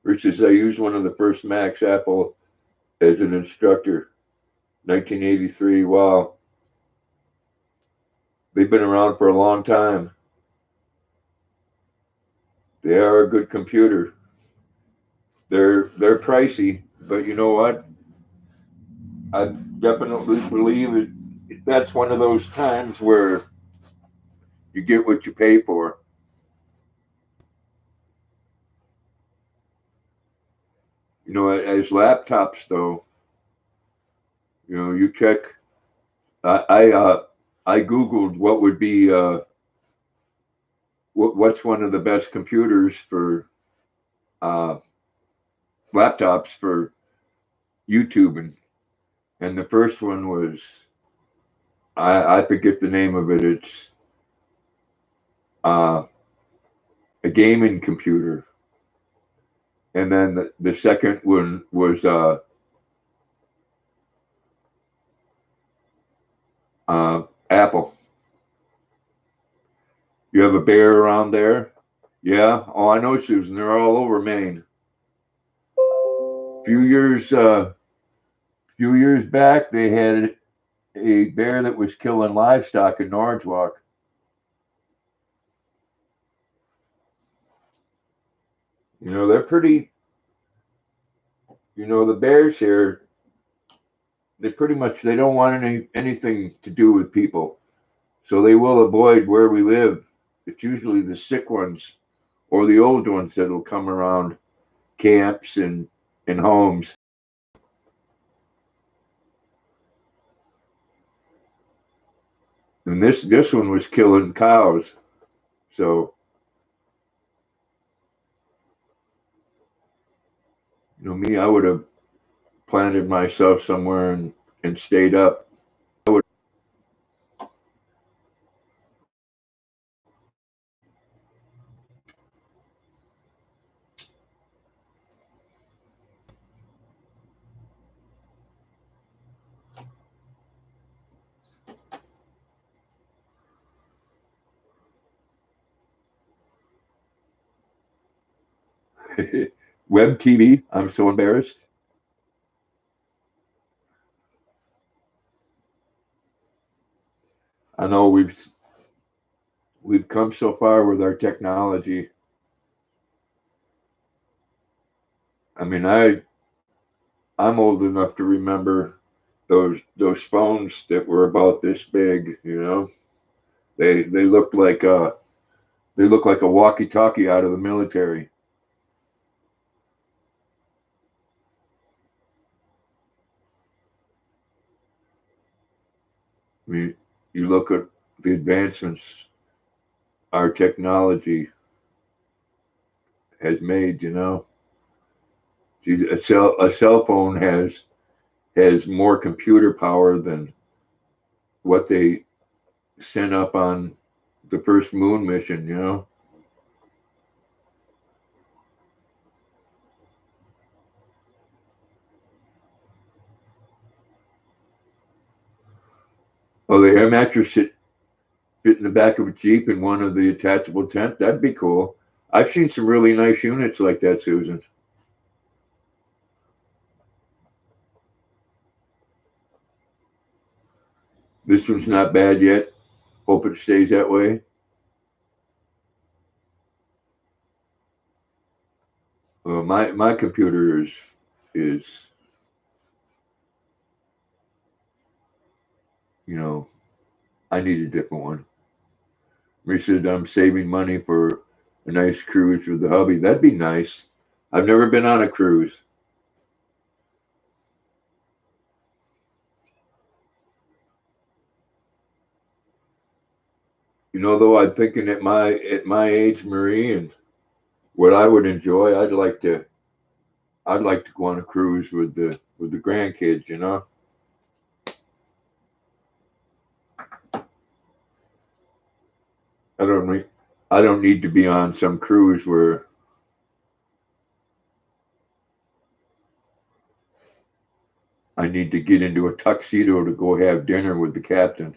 Versus I used one of the first Macs Apple as an instructor, 1983. Wow, they've been around for a long time. They are a good computer. They're pricey, but you know what? I definitely believe that's one of those times where you get what you pay for. As laptops though, you check. I googled what would be what's one of the best computers for uh, laptops for YouTube, and the first one was I forget the name of it. It's uh, a gaming computer, and then the second one was Apple. You have a bear around there? Yeah. Oh, I know, Susan. They're all over Maine. Few years, few years back, they had a bear that was killing livestock in Norwalk. They're pretty. The bears here, they don't want anything to do with people, so they will avoid where we live. It's usually the sick ones or the old ones that'll come around camps and homes. And this one was killing cows. So me, I would have planted myself somewhere and stayed up. I would. Web TV. I'm so embarrassed. I know we've come so far with our technology. I mean, I'm old enough to remember those phones that were about this big. You know, they looked like they look like a walkie-talkie out of the military. I mean, you look at the advancements our technology has made. You know, a cell phone has more computer power than what they sent up on the first moon mission. You know, oh, the air mattress fit in the back of a Jeep in one of the attachable tent. That'd be cool. I've seen some really nice units like that, Susan. This one's not bad yet. Hope it stays that way. My computer is you know I need a different one. He said I'm saving money for a nice cruise with the hubby. That'd be nice. I've never been on a cruise. Though I'm thinking at my age, Marie, and what I would enjoy, I'd like to go on a cruise with the grandkids. I don't re- I don't need to be on some cruise where I need to get into a tuxedo to go have dinner with the captain.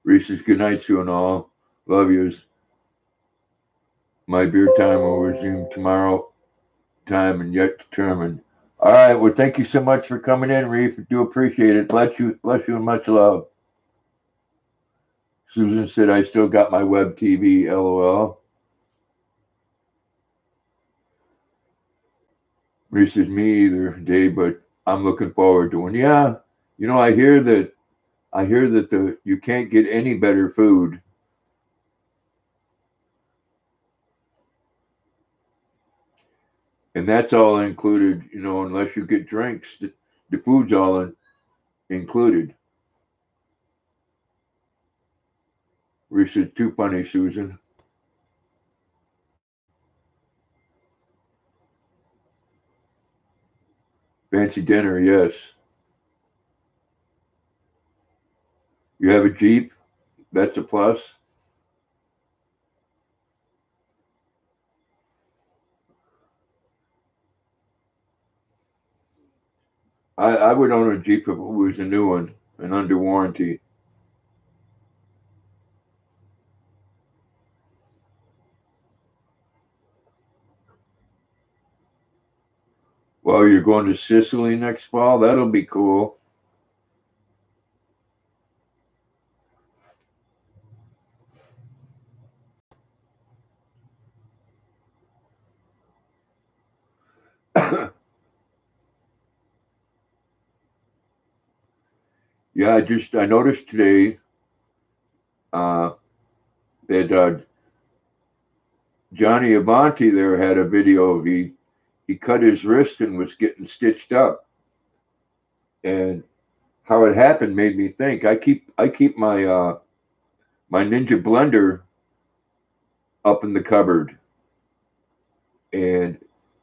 Reese's good night to you and all. Love yous. My beer time will resume tomorrow time and yet determined. All right. Well, thank you so much for coming in, Reef. Do appreciate it. Bless you, and much love. Susan said I still got my web TV. LOL. Reese says me either, Dave, but I'm looking forward to one. Yeah. I hear that the you can't get any better food, and that's all included. Unless you get drinks, the food's all included. Reese said too funny, Susan. Fancy dinner, yes. You have a Jeep, that's a plus. I would own a Jeep if it was a new one and under warranty. Well, you're going to Sicily next fall. That'll be cool. Yeah, I noticed today uh, that Johnny Avanti there had a video of he cut his wrist and was getting stitched up, and how it happened made me think. I keep my Ninja blender up in the cupboard, and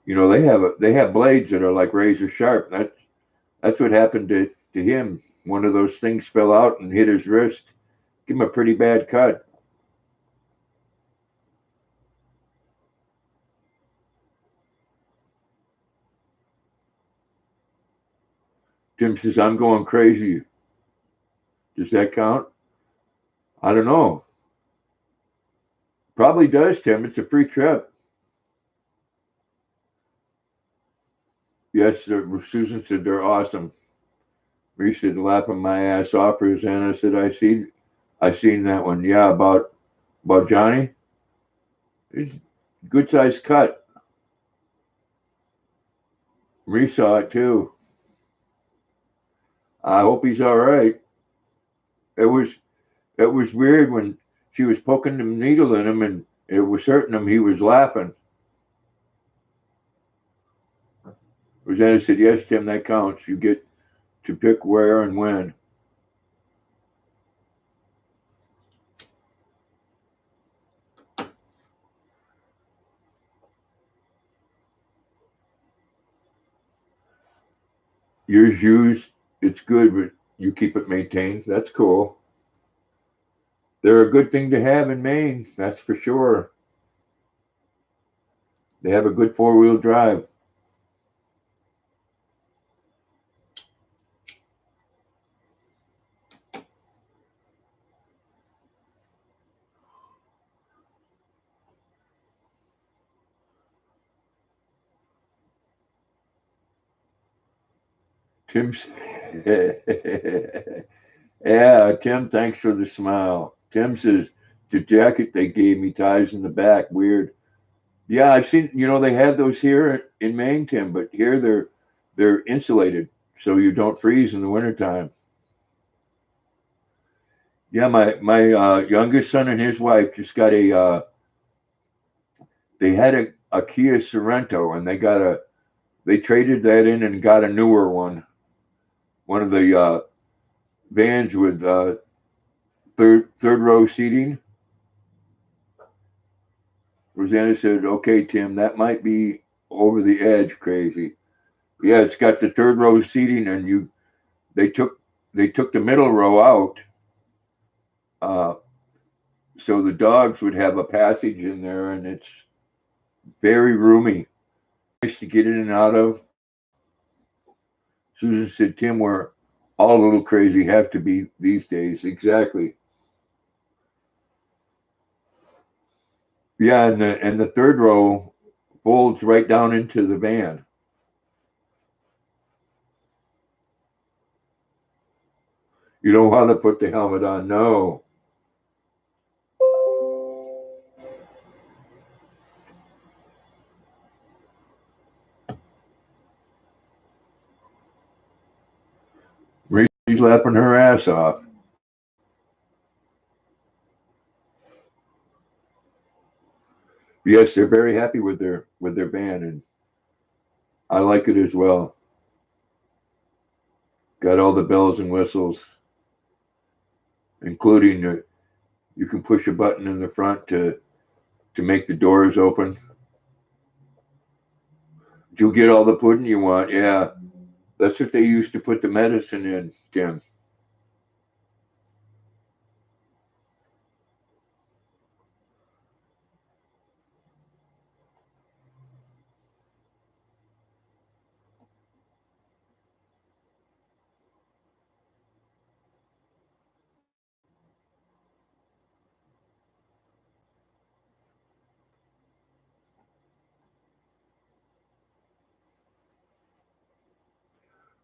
they have blades that are like razor sharp. That's what happened to him. One of those things fell out and hit his wrist. Give him a pretty bad cut. Tim says, I'm going crazy. Does that count? I don't know. Probably does, Tim. It's a free trip. Yes, Susan said they're awesome. Marie said, laughing my ass off. Rosanna said, I seen that one. Yeah, about Johnny. It's a good sized cut. Marie saw it too. I hope he's all right. It was weird when she was poking the needle in him and it was hurting him. He was laughing. Rosanna said, "Yes, Tim, that counts. You get to pick where and when." Yours used, it's good, but you keep it maintained. That's cool. They're a good thing to have in Maine, that's for sure. They have a good four-wheel drive. Tim's, yeah, Tim, thanks for the smile. Tim says, the jacket they gave me ties in the back. Weird. Yeah, I've seen, they have those here in Maine, Tim, but here they're insulated so you don't freeze in the wintertime. Yeah, my youngest son and his wife just got they had a Kia Sorento and they traded that in and got a newer one of the vans with third row seating. Rosanna said, "Okay, Tim, that might be over the edge, crazy." Yeah, it's got the third row seating, and they took they took the middle row out, uh, so the dogs would have a passage in there, and it's very roomy, nice to get in and out of. Susan said, "Tim, we're all a little crazy, have to be these days." Exactly. Yeah, and the third row folds right down into the van. You don't want to put the helmet on. No. She's laughing her ass off. Yes, they're very happy with their band, and I like it as well. Got all the bells and whistles, including you can push a button in the front to make the doors open. You'll get all the pudding you want. Yeah, that's what they used to put the medicine in, Tim.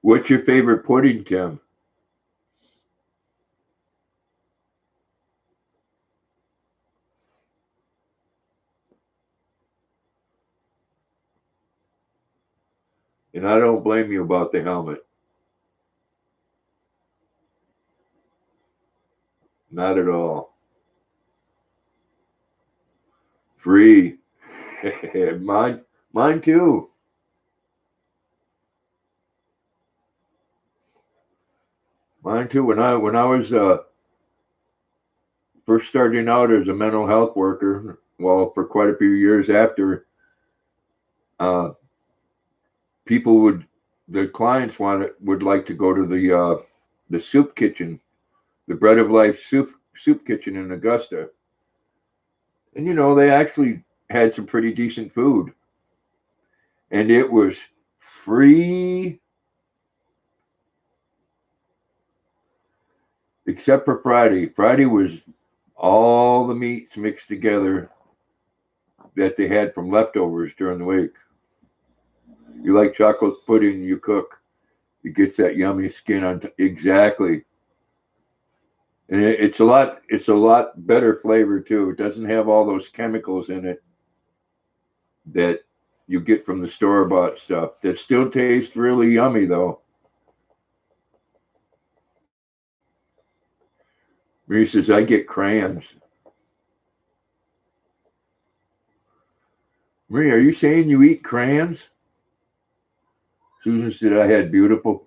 What's your favorite pudding, Tim? And I don't blame you about the helmet. Not at all. Free. Mine too. Mine too. When I was first starting out as a mental health worker, well, for quite a few years after, uh, people the clients would like to go to the soup kitchen, the Bread of Life soup kitchen in Augusta, and they actually had some pretty decent food, and it was free except for Friday. Friday was all the meats mixed together that they had from leftovers during the week. You like chocolate pudding, you cook. It gets that yummy skin on exactly. And it's a lot better flavor too. It doesn't have all those chemicals in it that you get from the store bought stuff. That still tastes really yummy though. Marie says, I get crayons. Marie, are you saying you eat crayons? Susan said, I had beautiful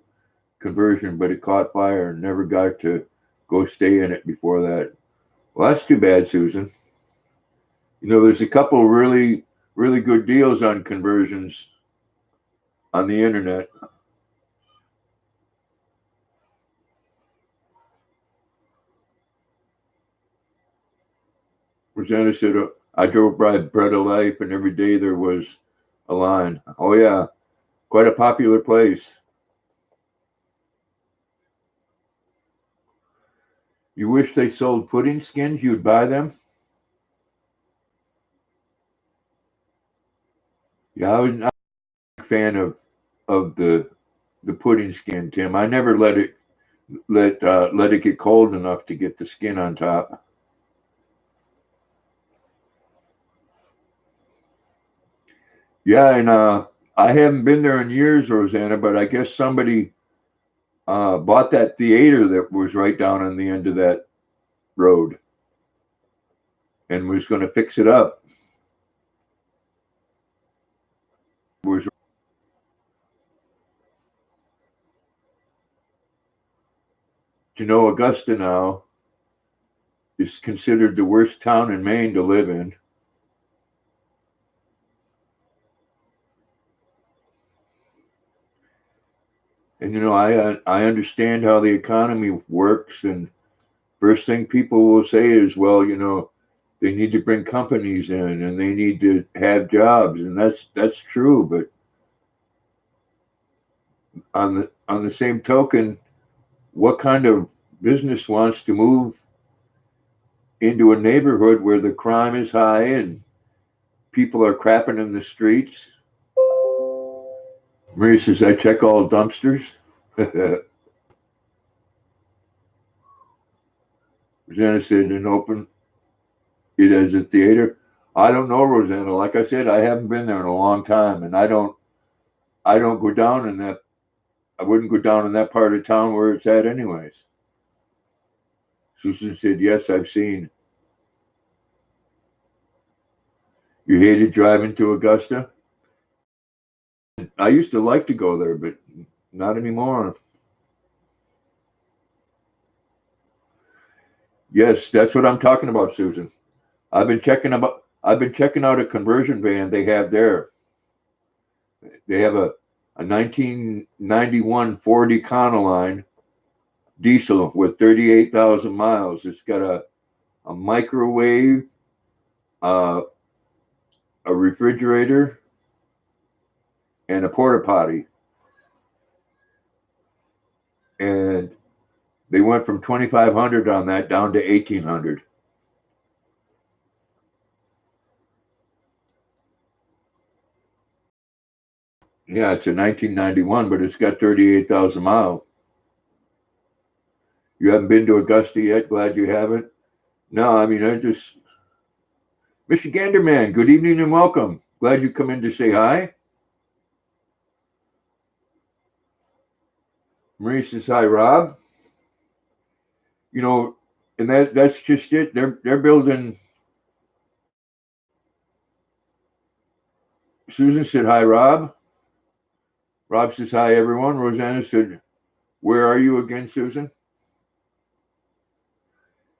conversion, but it caught fire and never got to go stay in it before that. Well, that's too bad, Susan. You know, there's a couple really, really good deals on conversions on the internet. Rosanna said, I drove by Bread of Life, and every day there was a line. Oh, yeah, quite a popular place. You wish they sold pudding skins, you'd buy them? Yeah, I was not a fan of the pudding skin, Tim. I never let it get cold enough to get the skin on top. Yeah, and I haven't been there in years, Rosanna, but I guess somebody bought that theater that was right down on the end of that road and was going to fix it up. Was You know, Augusta now is considered the worst town in Maine to live in. And you know, I understand how the economy works, and first thing people will say is, well, you know, they need to bring companies in and they need to have jobs, and that's true. But on the same token, what kind of business wants to move into a neighborhood where the crime is high and people are crapping in the streets? Maria says, I check all dumpsters. Rosanna said, and open it as a theater. I don't know, Rosanna. Like I said, I haven't been there in a long time, and I don't go down in that. I wouldn't go down in that part of town where it's at, anyways. Susan said, yes, I've seen. You hated driving to Augusta? I used to like to go there, but not anymore. Yes, that's what I'm talking about, Susan. I've been checking out a conversion van they have there. They have a 1991 Ford Econoline diesel with 38,000 miles. It's got a microwave, uh, a refrigerator, and a porta potty. And they went from 2,500 on that down to 1,800. Yeah, it's a 1991, but it's got 38,000 miles. You haven't been to Augusta yet? Glad you haven't. No, I mean, I just, Mr. Ganderman, good evening and welcome. Glad you come in to say hi. Marie says hi, Rob. You know, and that's just it. They're building. Susan said hi, Rob. Rob says hi, everyone. Rosanna said, where are you again, Susan?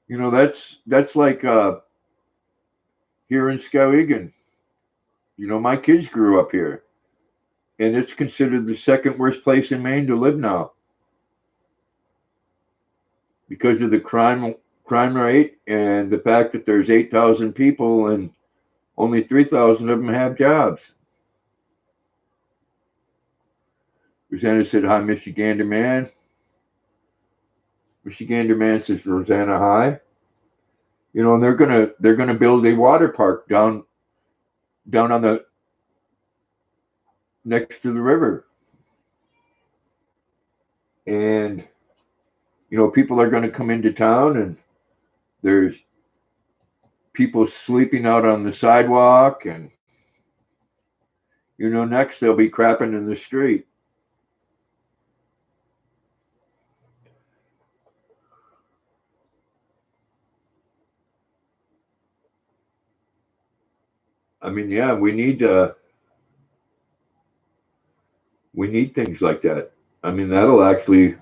You know, that's like here in Skowhegan. You know, my kids grew up here, and it's considered the second worst place in Maine to live now because of the crime rate and the fact that there's 8,000 people and only 3,000 of them have jobs. Rosanna said, hi, Michigander man. Michigander man says, Rosanna, hi. You know, and they're gonna build a water park down on the next to the river. And, people are going to come into town, and there's people sleeping out on the sidewalk, and, next they'll be crapping in the street. I mean, yeah, we need things like that. I mean, that'll actually,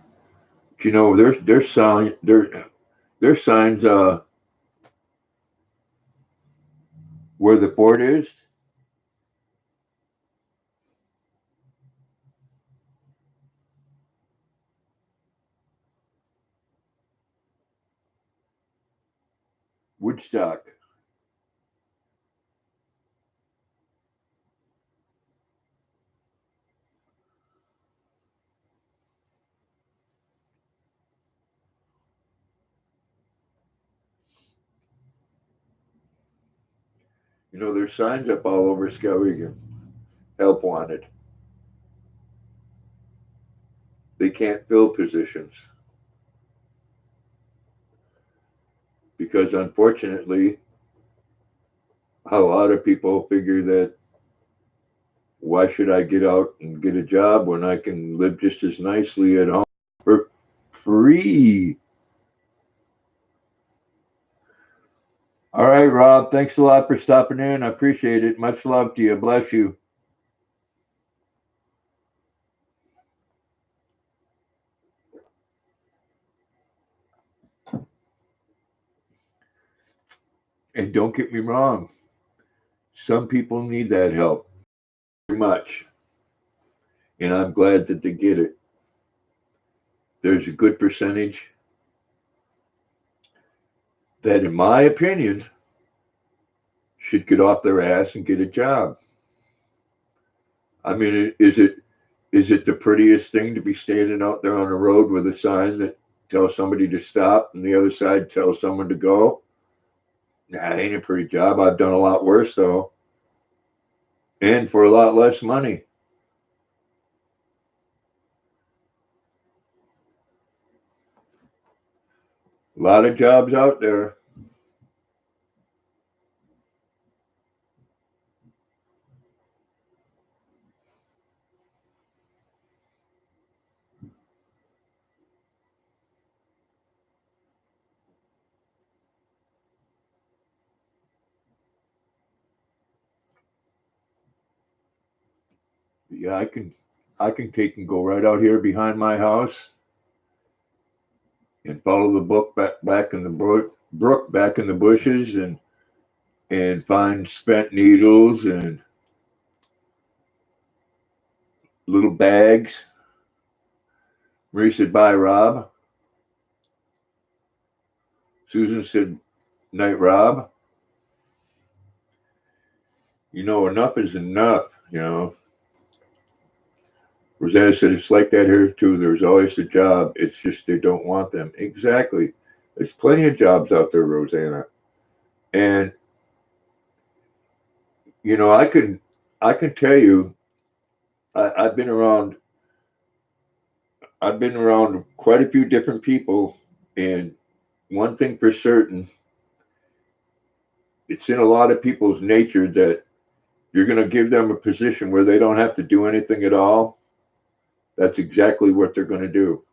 there's signs where the port is. Woodstock. There's signs up all over Skowhegan. Help wanted. They can't fill positions because, unfortunately, a lot of people figure that why should I get out and get a job when I can live just as nicely at home for free? All right, Rob, thanks a lot for stopping in. I appreciate it. Much love to you. Bless you. And don't get me wrong, some people need that help very much. And I'm glad that they get it. There's a good percentage that, in my opinion, should get off their ass and get a job. I mean, is it the prettiest thing to be standing out there on the road with a sign that tells somebody to stop and the other side tells someone to go? Nah, it ain't a pretty job. I've done a lot worse though, and for a lot less money. A lot of jobs out there. Yeah, I can take and go right out here behind my house and follow the book back in the brook back in the bushes and find spent needles and little bags. Marie said, "Bye, Rob." Susan said, "Night, Rob." Enough is enough. Rosanna said, "It's like that here too. There's always a job. It's just they don't want them." Exactly. There's plenty of jobs out there, Rosanna. And I can tell you, I've been around. I've been around quite a few different people, and one thing for certain, it's in a lot of people's nature that you're going to give them a position where they don't have to do anything at all. That's exactly what they're going to do.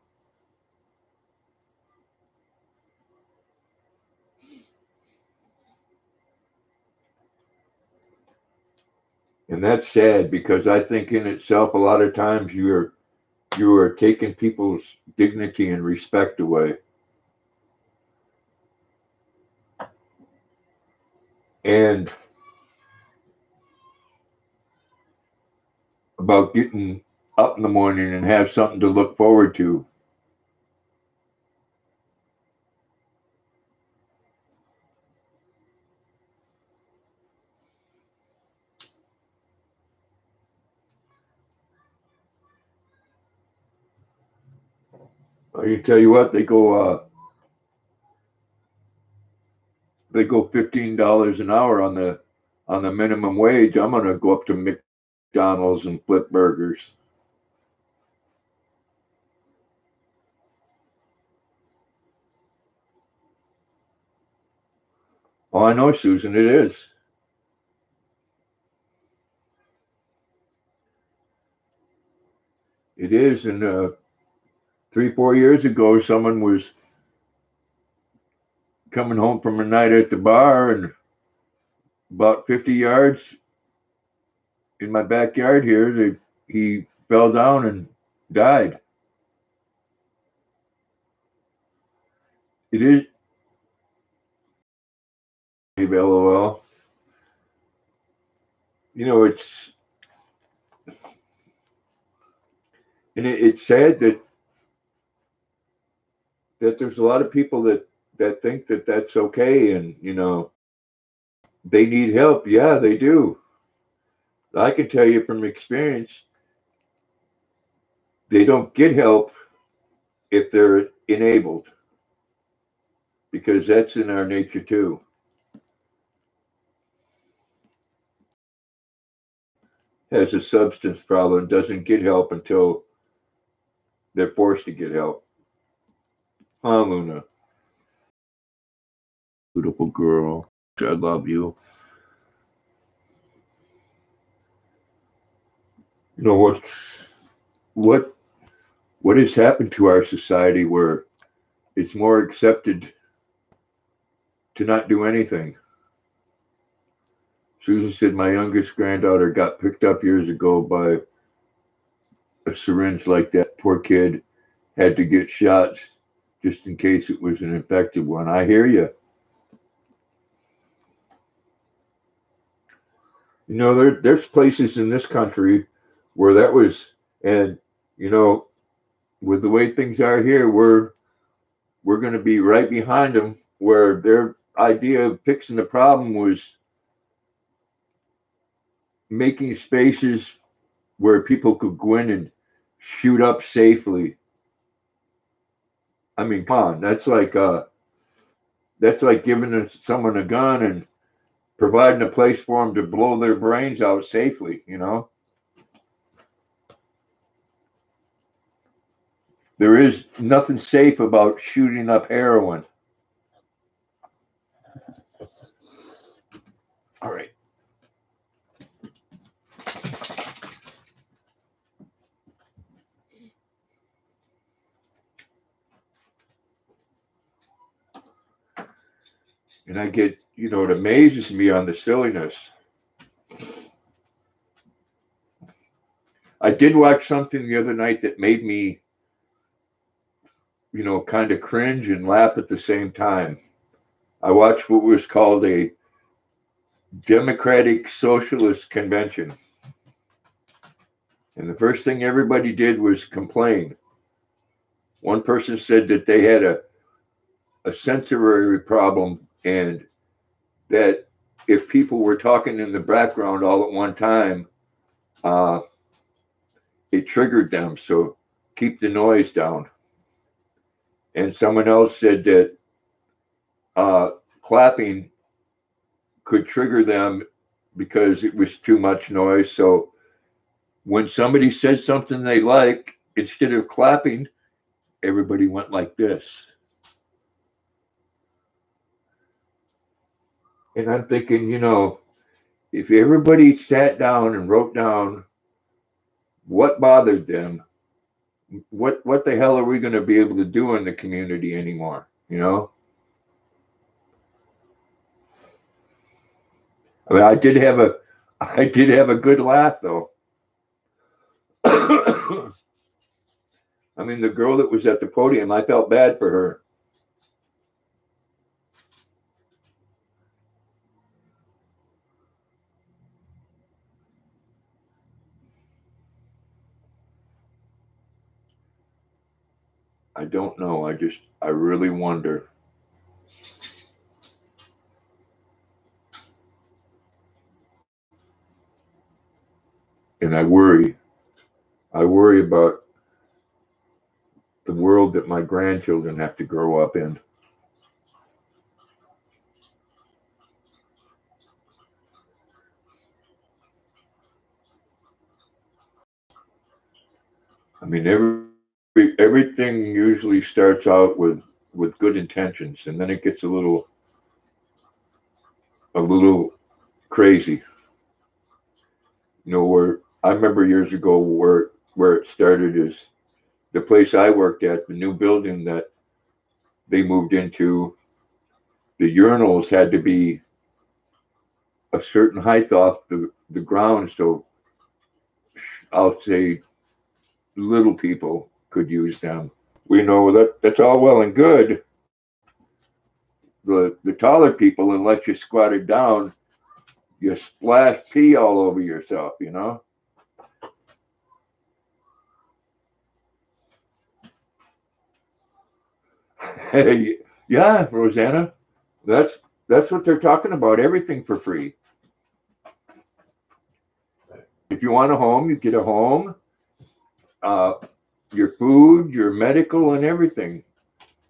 And that's sad because I think in itself, a lot of times you are taking people's dignity and respect away. And about getting up in the morning and have something to look forward to. I tell you what, they go $15 an hour on the minimum wage. I'm gonna go up to McDonald's and flip burgers. Oh, I know, Susan, it is. It is. And 3, 4 years ago, someone was coming home from a night at the bar, and about 50 yards in my backyard here, he fell down and died. It is. LOL. You know, it's sad that there's a lot of people that think that that's okay, and they need help. Yeah, they do. I can tell you from experience, they don't get help if they're enabled, because that's in our nature too. Has a substance problem, doesn't get help until they're forced to get help. Huh, Luna? Beautiful girl. I love you. You know what what has happened to our society where it's more accepted to not do anything? Susan said my youngest granddaughter got picked up years ago by a syringe like that. Poor kid had to get shots just in case it was an infected one. I hear you. There's places in this country where that was, and you know, with the way things are here, we're going to be right behind them. Where their idea of fixing the problem was making spaces where people could go in and shoot up safely. I mean, come on, that's like giving someone a gun and providing a place for them to blow their brains out safely. There is nothing safe about shooting up heroin. All right. And I get, it amazes me on the silliness. I did watch something the other night that made me, kind of cringe and laugh at the same time. I watched what was called a Democratic Socialist Convention. And the first thing everybody did was complain. One person said that they had a sensory problem, and that if people were talking in the background all at one time, uh, it triggered them. So keep the noise down. And someone else said that clapping could trigger them because it was too much noise. So when somebody said something they like, instead of clapping, everybody went like this. And I'm thinking, if everybody sat down and wrote down what bothered them, what the hell are we going to be able to do in the community anymore? I mean, I did have a good laugh though. I mean, the girl that was at the podium, I felt bad for her. I don't know. I really wonder. And I worry. I worry about the world that my grandchildren have to grow up in. I mean, everything usually starts out with good intentions, and then it gets a little crazy. Where I remember years ago where it started is the place I worked at, the new building that they moved into. The urinals had to be a certain height off the ground, so I'll say little people could use them. We know that that's all well and good. The taller people, unless you squatted down, you splash pee all over yourself. Hey, yeah, Rosanna, that's that's what they're talking about. Everything for free. If you want a home, you get a home. Uh, your food, your medical, and everything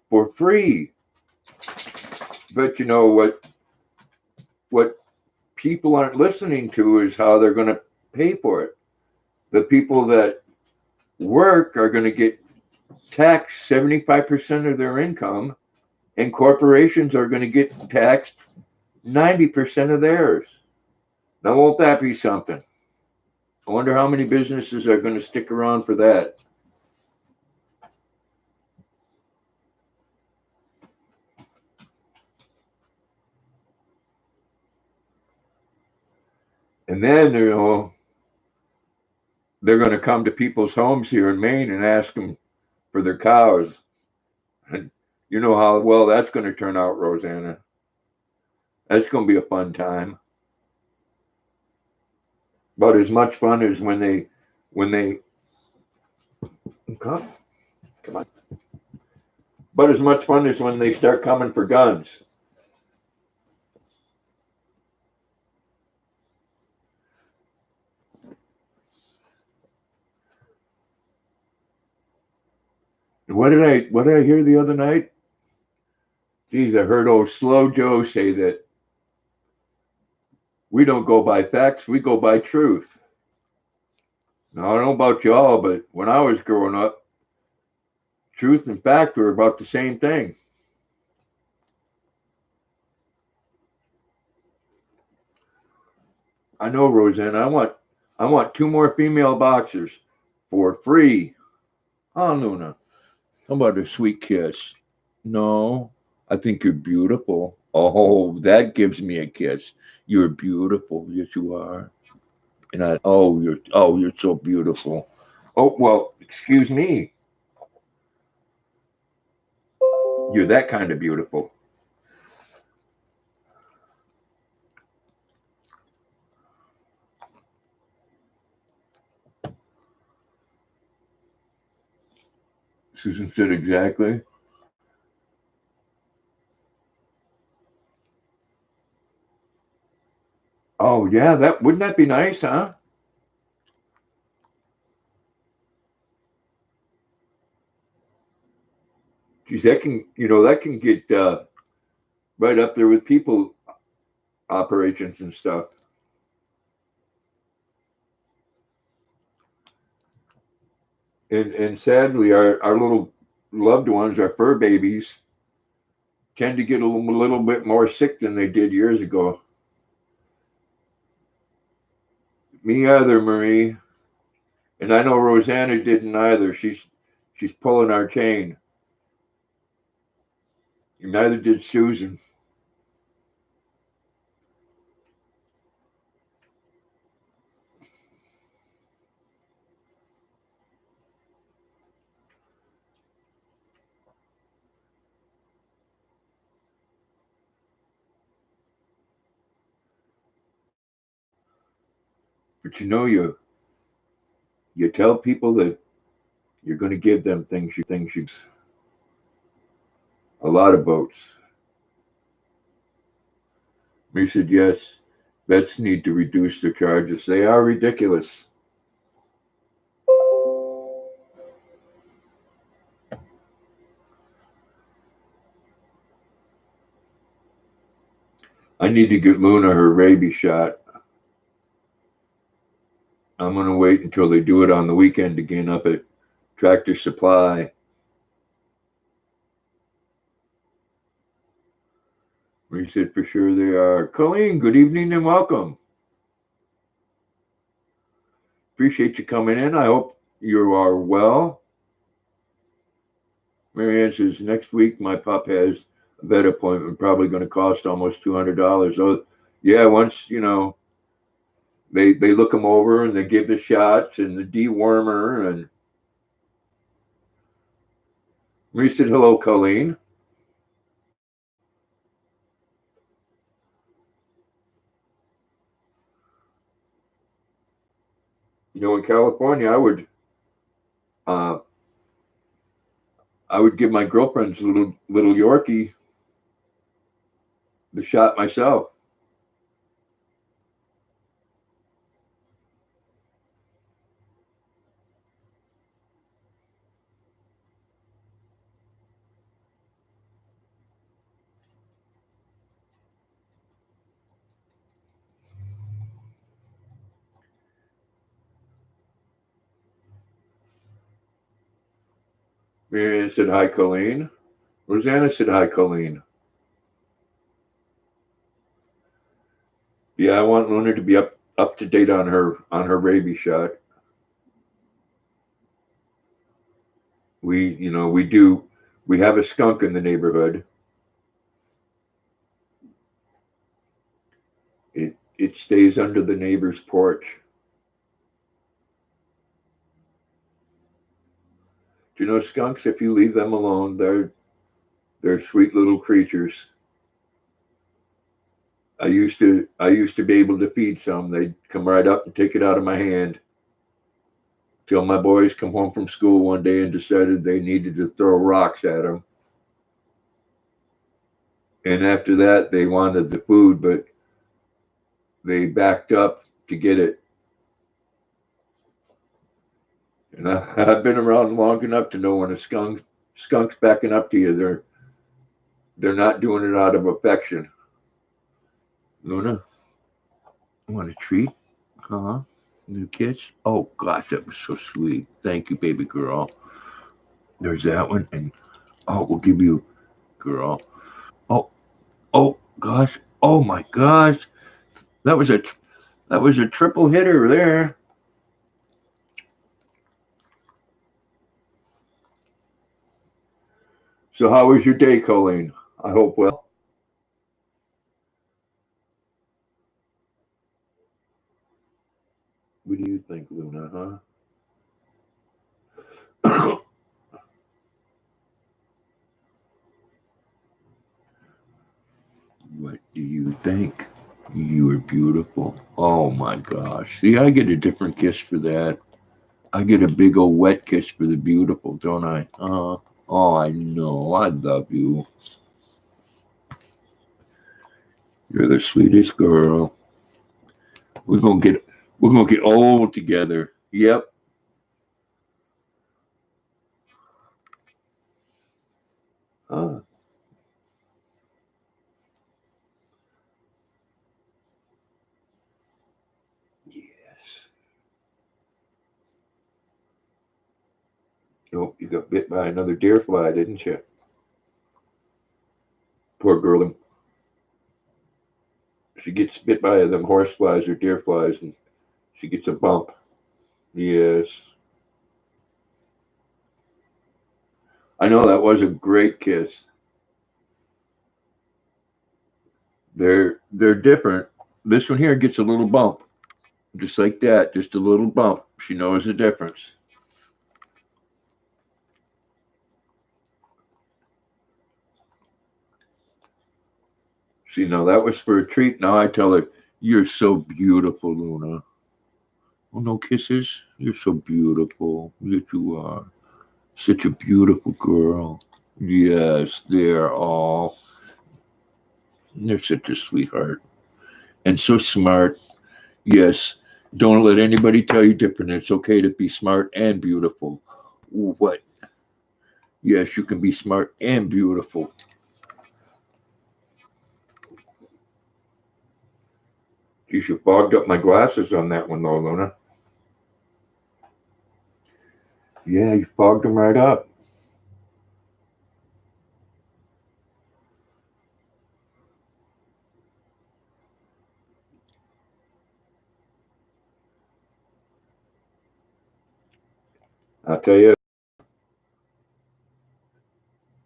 for free. But you know what people aren't listening to is how they're going to pay for it. The people that work are going to get taxed 75% of their income, and corporations are going to get taxed 90% of theirs. Now, won't that be something? I wonder how many businesses are going to stick around for that. And then, they're going to come to people's homes here in Maine and ask them for their cows. And you know how well that's going to turn out, Rosanna. That's going to be a fun time. About as much fun as when they come. Come on. But as much fun as when they start coming for guns. What did I hear the other night? Geez, I heard old Slow Joe say that we don't go by facts, we go by truth. Now I don't know about y'all, but when I was growing up, truth and fact were about the same thing. I know, Roseanne. I want two more female boxers for free. Oh, Luna. How about a sweet kiss? No, I think you're beautiful. Oh, that gives me a kiss. You're beautiful. Yes, you are. And you're so beautiful. Oh, well, excuse me. You're that kind of beautiful. Susan said exactly. Oh yeah, that wouldn't that be nice, huh? Geez, that can get right up there with people operations and stuff. And sadly, our little loved ones, our fur babies, tend to get a little bit more sick than they did years ago. Me either, Marie, and I know Rosanna didn't either. She's pulling our chain. And neither did Susan. But you tell people that you're going to give them things you a lot of boats. We said yes. Vets need to reduce their charges. They are ridiculous. I need to get Luna her rabies shot. I'm going to wait until they do it on the weekend again up at Tractor Supply. We said for sure they are. Colleen, good evening and welcome. Appreciate you coming in. I hope you are well. Marianne says next week my pup has a vet appointment, probably going to cost almost $200. Oh, yeah. Once they look them over and they give the shots and the dewormer and. We said hello, Colleen. In California, uh, I would give my girlfriend's little Yorkie the shot myself. Marianne said hi, Colleen. Rosanna said hi, Colleen. Yeah, I want Luna to be up to date on her rabies shot. We have a skunk in the neighborhood. It stays under the neighbor's porch. Do you know skunks? If you leave them alone, they're sweet little creatures. I used to be able to feed some. They'd come right up and take it out of my hand. Till my boys come home from school one day and decided they needed to throw rocks at them. And after that, they wanted the food, but they backed up to get it. And I've been around long enough to know when a skunk's backing up to you, they're not doing it out of affection. Luna, want a treat? Huh? New kiss? Oh gosh, that was so sweet. Thank you, baby girl. There's that one, and we'll give you, girl. Oh, oh gosh, oh my gosh, that was a triple hitter there. So how was your day, Colleen? I hope well. What do you think, Luna? Huh? What do you think? You are beautiful. Oh my gosh. See, I get a different kiss for that. I get a big old wet kiss for the beautiful, don't I? Oh, I know. I love you. You're the sweetest girl. We're gonna get we're gonna get old together. Yep. Ah, yes. Oh, you got bit by another deer fly, didn't you? Poor girl. She gets bit by them horse flies or deer flies, and she gets a bump. Yes. I know that was a great kiss. They're different. This one here gets a little bump, just like that, just a little bump. She knows the difference. See, now that was for a treat. Now I tell her, "You're so beautiful, Luna." Oh, no kisses. You're so beautiful. Yes, you are. Such a beautiful girl. Yes, they're all. They're such a sweetheart and so smart. Yes, don't let anybody tell you different. It's okay to be smart and beautiful. What? Yes, you can be smart and beautiful. Geez, you fogged up my glasses on that one, though, Luna. Yeah, he fogged him right up. I'll tell you,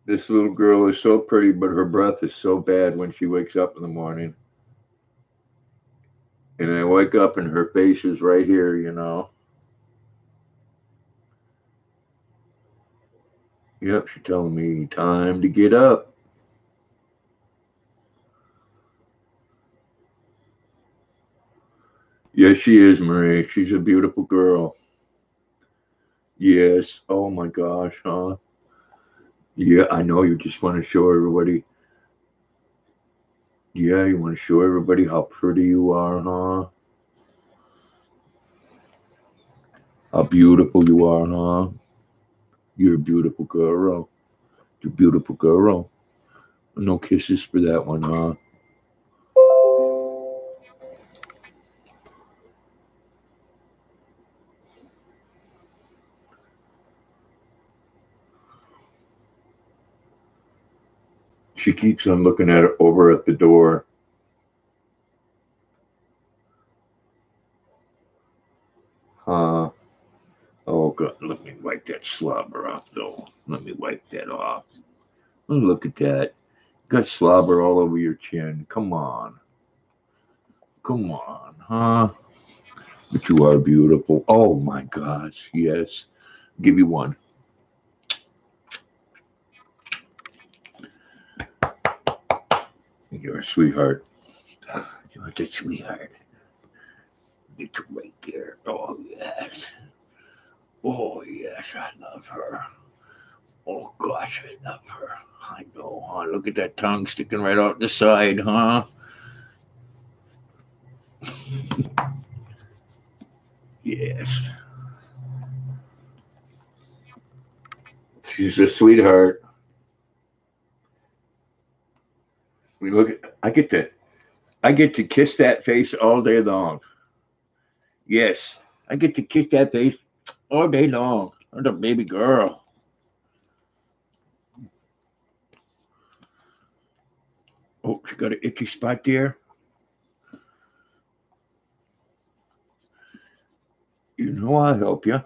this little girl is so pretty, but her breath is so bad when she wakes up in the morning. And I wake up and her face is right here, you know. Yep, she's telling me time to get up. Yes, she is, Marie. She's a beautiful girl. Yes. Oh my gosh, huh? Yeah, I know you just want to show everybody. Yeah, you want to show everybody how pretty you are, huh? How beautiful you are, huh? You're a beautiful girl. You're a beautiful girl. No kisses for that one, huh? She keeps on looking at it over at the door. Huh? Oh, God. Let me wipe that slobber off, though. Let me wipe that off. Oh, look at that. Got slobber all over your chin. Come on. Come on, huh? But you are beautiful. Oh, my gosh. Yes. Give you one. You're a sweetheart. You're a sweetheart. Get you right there. Oh, yes. Oh, yes. I love her. Oh, gosh. I love her. I know, huh? Look at that tongue sticking right out the side, huh? Yes. She's a sweetheart. We look at, I get to kiss that face all day long. Yes. I get to kiss that face all day long. I'm a baby girl. Oh, she got an itchy spot there. You know I'll help you.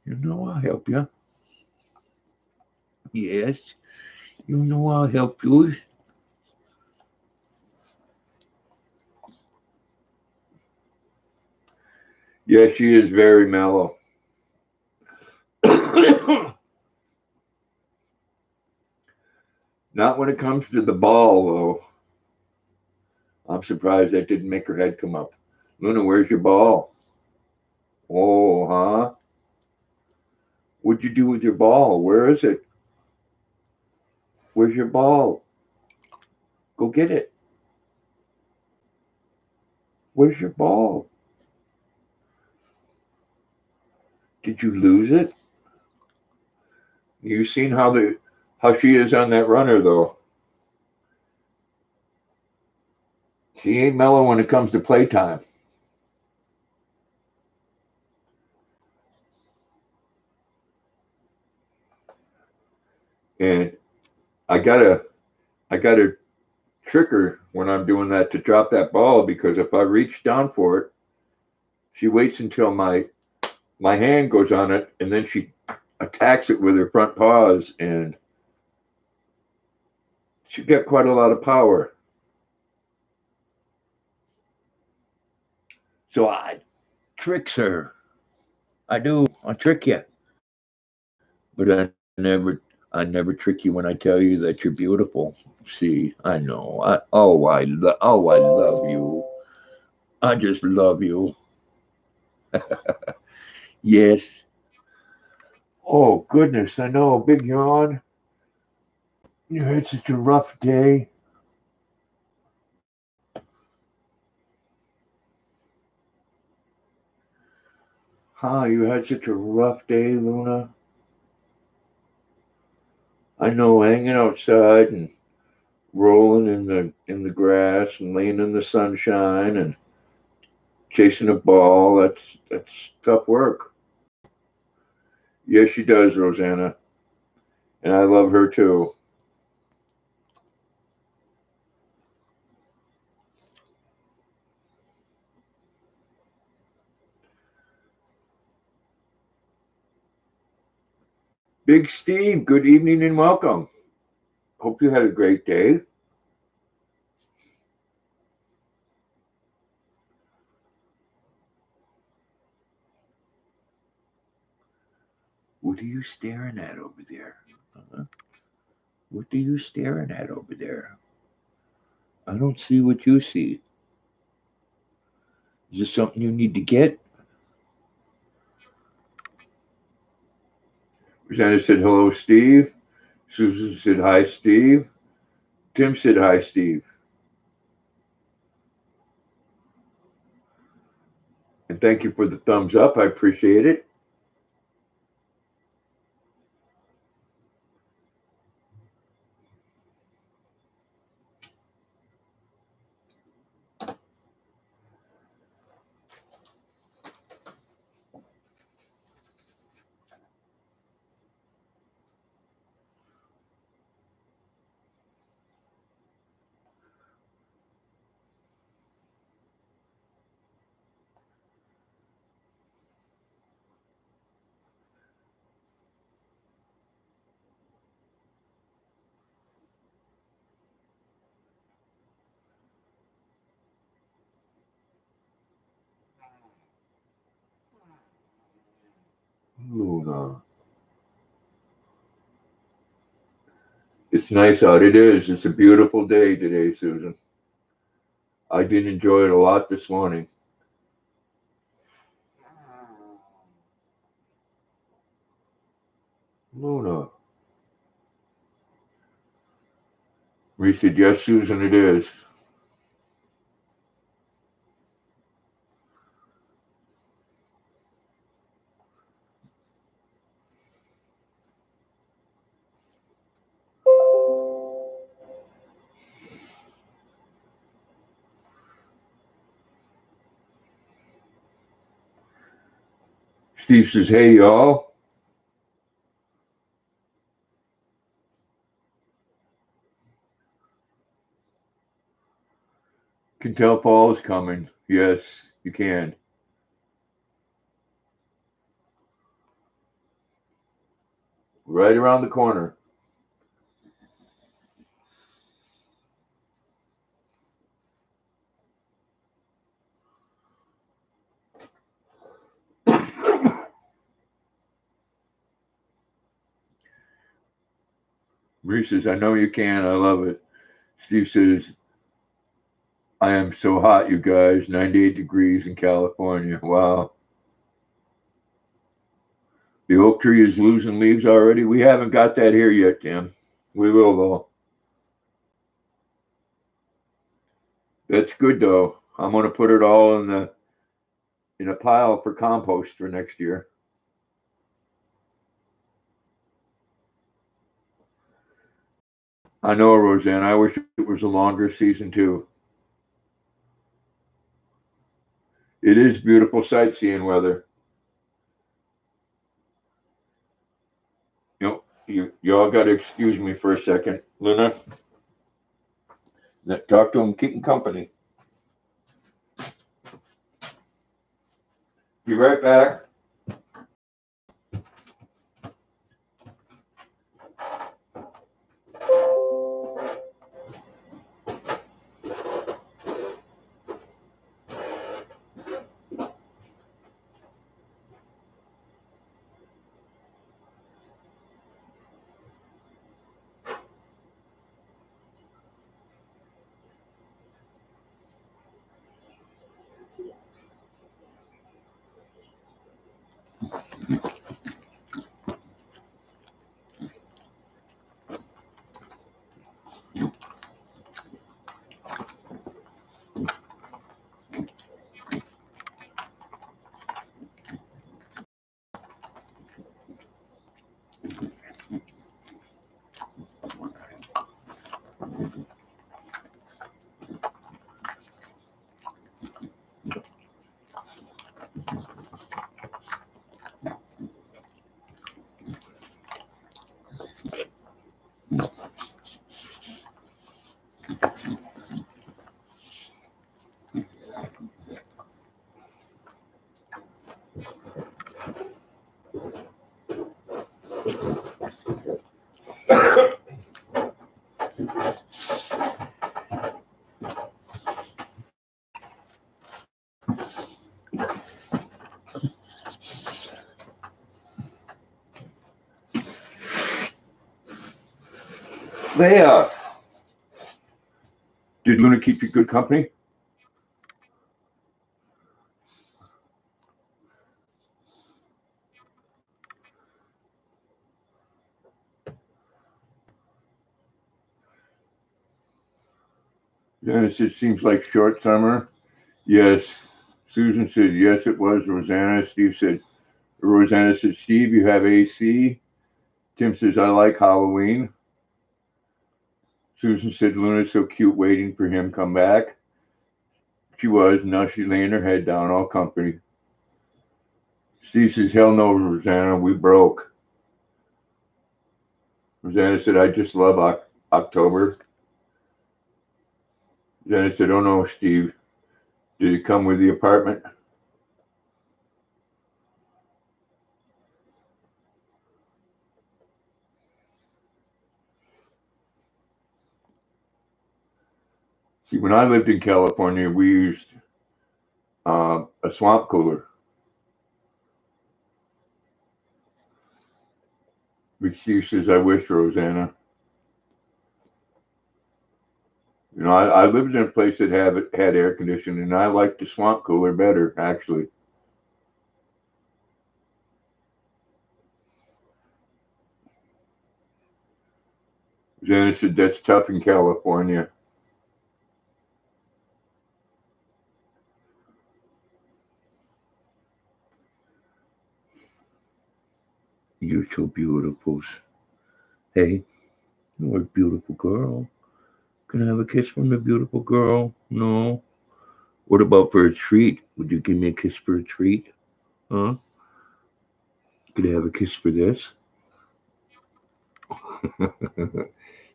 You know I'll help you. Yes. You know I'll help you. Yes, she is very mellow. Not when it comes to the ball, though. I'm surprised that didn't make her head come up. Luna, where's your ball? Oh, huh? What'd you do with your ball? Where is it? Where's your ball? Go get it. Where's your ball? Did you lose it? You seen how she is on that runner though. She ain't mellow when it comes to playtime. And I gotta I gotta trick her when I'm doing that to drop that ball because if I reach down for it, she waits until my hand goes on it and then she attacks it with her front paws and she got quite a lot of power. So I tricks her. I do. I trick you. But never I never trick you when I tell you that you're beautiful. See, I know. I love you. I just love you. Yes. Oh goodness, I know. Big yawn. You had such a rough day. Huh? You had such a rough day, Luna. I know. Hanging outside and rolling in the grass and laying in the sunshine and chasing a ball. That's tough work. Yes, she does, Rosanna. And I love her too. Big Steve, good evening and welcome. Hope you had a great day. What are you staring at over there? What are you staring at over there? I don't see what you see. Is this something you need to get? Rosanna said, hello, Steve. Susan said, hi, Steve. Tim said, hi, Steve. And thank you for the thumbs up. I appreciate it. Luna. It's nice out. It is. It's a beautiful day today, Susan. I did enjoy it a lot this morning. Luna. Reese said, yes, Susan, it is. Steve says, hey, y'all. Can tell fall is coming. Yes, you can. Right around the corner. Reese says, I know you can. I love it. Steve says, I am so hot, you guys. 98 degrees in California. Wow. The oak tree is losing leaves already. We haven't got that here yet, Tim. We will, though. That's good, though. I'm going to put it all in a pile for compost for next year. I know, Roseanne. I wish it was a longer season, too. It is beautiful sightseeing weather. You all got to excuse me for a second. Luna, talk to him, keep him company. Be right back. Leia, did Luna keep you good company? Dennis said, seems like short summer. Yes. Susan said, yes, it was. Rosanna said, Steve, you have AC. Tim says, I like Halloween. Susan said, Luna's so cute waiting for him come back. She was. Now she's laying her head down, all comfy. Steve says, hell no, Rosanna, we broke. Rosanna said, I just love October. Rosanna said, oh no, Steve. Did it come with the apartment? See, when I lived in California, we used a swamp cooler. Big Steve says, I wish, Rosanna. You know, I lived in a place that had air conditioning, and I liked the swamp cooler better, actually. Rosanna said, that's tough in California. You're so beautiful. Hey, you're a beautiful girl. Can I have a kiss from the beautiful girl? No. What about for a treat? Would you give me a kiss for a treat? Huh? Could I have a kiss for this?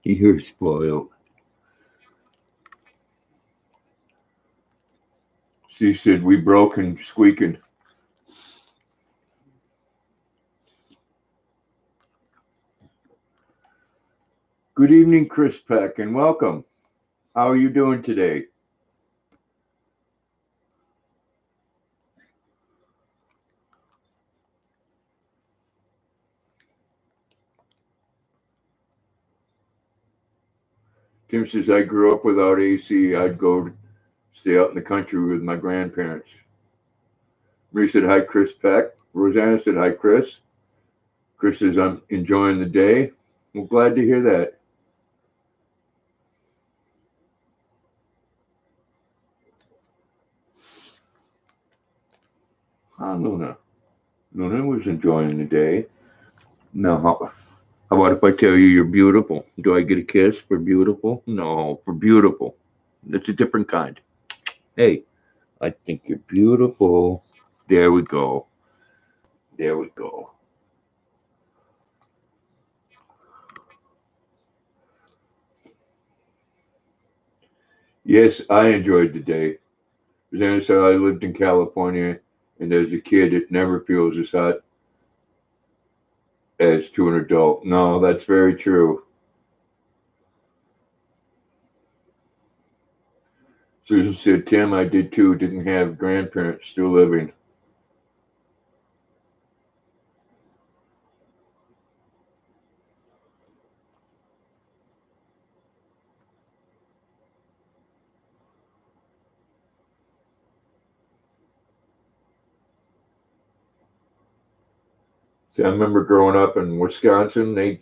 You're spoiled. She said, we broke and squeaking. Good evening, Chris Peck, and welcome. How are you doing today? Tim says, I grew up without AC. I'd go stay out in the country with my grandparents. Marie said, hi, Chris Peck. Rosanna said, hi, Chris. Chris says, I'm enjoying the day. Well, glad to hear that. Luna. Luna was enjoying the day. Now, how about if I tell you you're beautiful? Do I get a kiss for beautiful? No, for beautiful. That's a different kind. Hey, I think you're beautiful. There we go. There we go. Yes, I enjoyed the day. As said, I lived in California, and as a kid, it never feels as hot as to an adult. No, that's very true. Susan said, Tim, I did too. Didn't have grandparents still living. See, I remember growing up in Wisconsin, they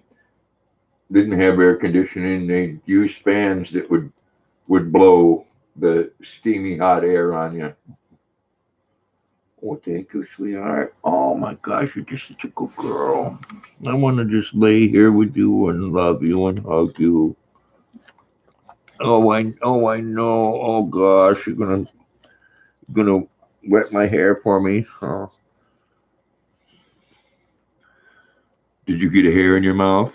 didn't have air conditioning. They used fans that would blow the steamy hot air on you. Oh, thank you, sweetheart. Oh my gosh, you're just such a good girl. I want to just lay here with you and love you and hug you. Oh, I know. Oh gosh, you're gonna wet my hair for me. Oh. Did you get a hair in your mouth?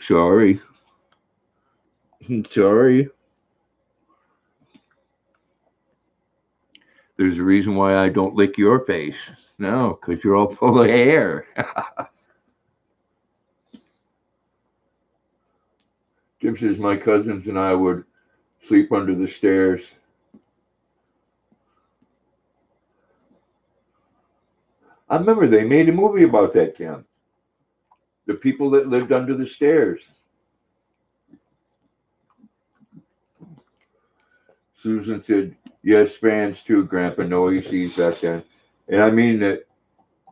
Sorry. Sorry. There's a reason why I don't lick your face. No, because you're all full of hair. Jim says my cousins and I would sleep under the stairs. I remember they made a movie about that, Kim. The people that lived under the stairs. Susan said, yes, fans too, Grandpa. No ACs back then. And I mean that,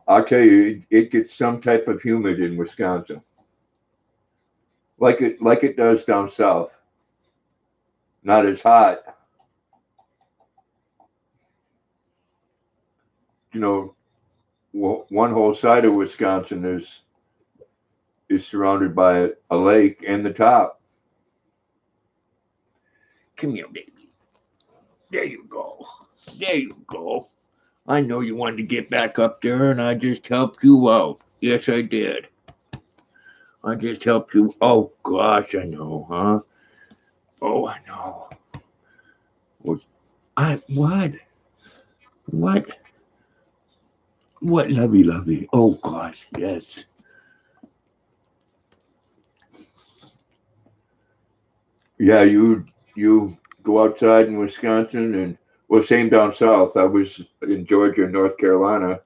I'll tell you, it gets some type of humid in Wisconsin, like it does down south. Not as hot. You know, one whole side of Wisconsin is surrounded by a lake and the top. Come here, baby. There you go. There you go. I know you wanted to get back up there, and I just helped you out. Yes, I did. I just helped you. Oh gosh, I know, huh? Oh, I know. What? What? What? What? Lovey, lovey. Oh gosh, yes. Yeah, you go outside in Wisconsin, and well, same down south. I was in Georgia and North Carolina.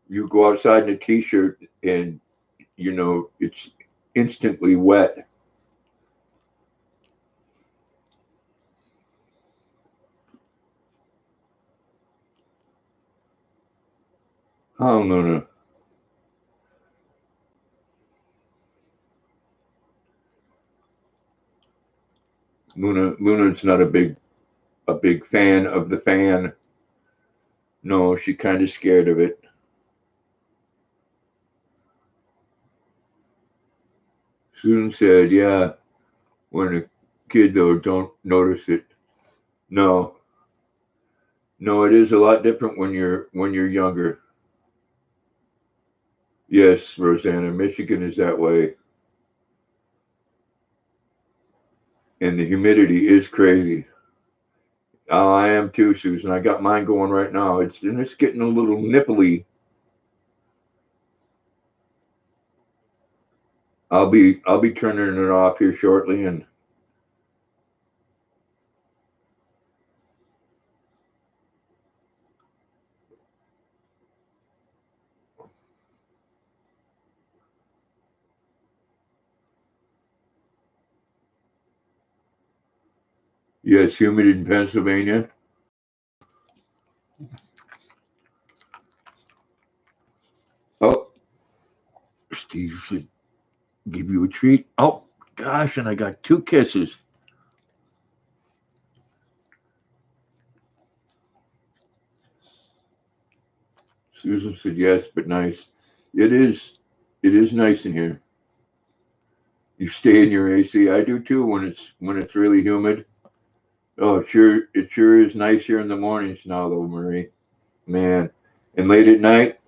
You go outside in a t-shirt, and it's instantly wet. Oh no, no. Luna's not a big fan of the fan. No, she kind of scared of it. Susan said, "Yeah, when a kid though don't notice it. No, no, it is a lot different when you're younger. Yes, Rosanna, Michigan is that way, and the humidity is crazy. I am too, Susan. I got mine going right now. It's getting a little nipply. I'll be turning it off here shortly, and yes, humid in Pennsylvania. Oh, Steve should give you a treat. Oh gosh, and I got two kisses. Susan said yes, but nice. It is. It is nice in here. You stay in your AC. I do too when it's really humid. Oh, it sure is nice here in the mornings now, though, Marie. Man, and late at night,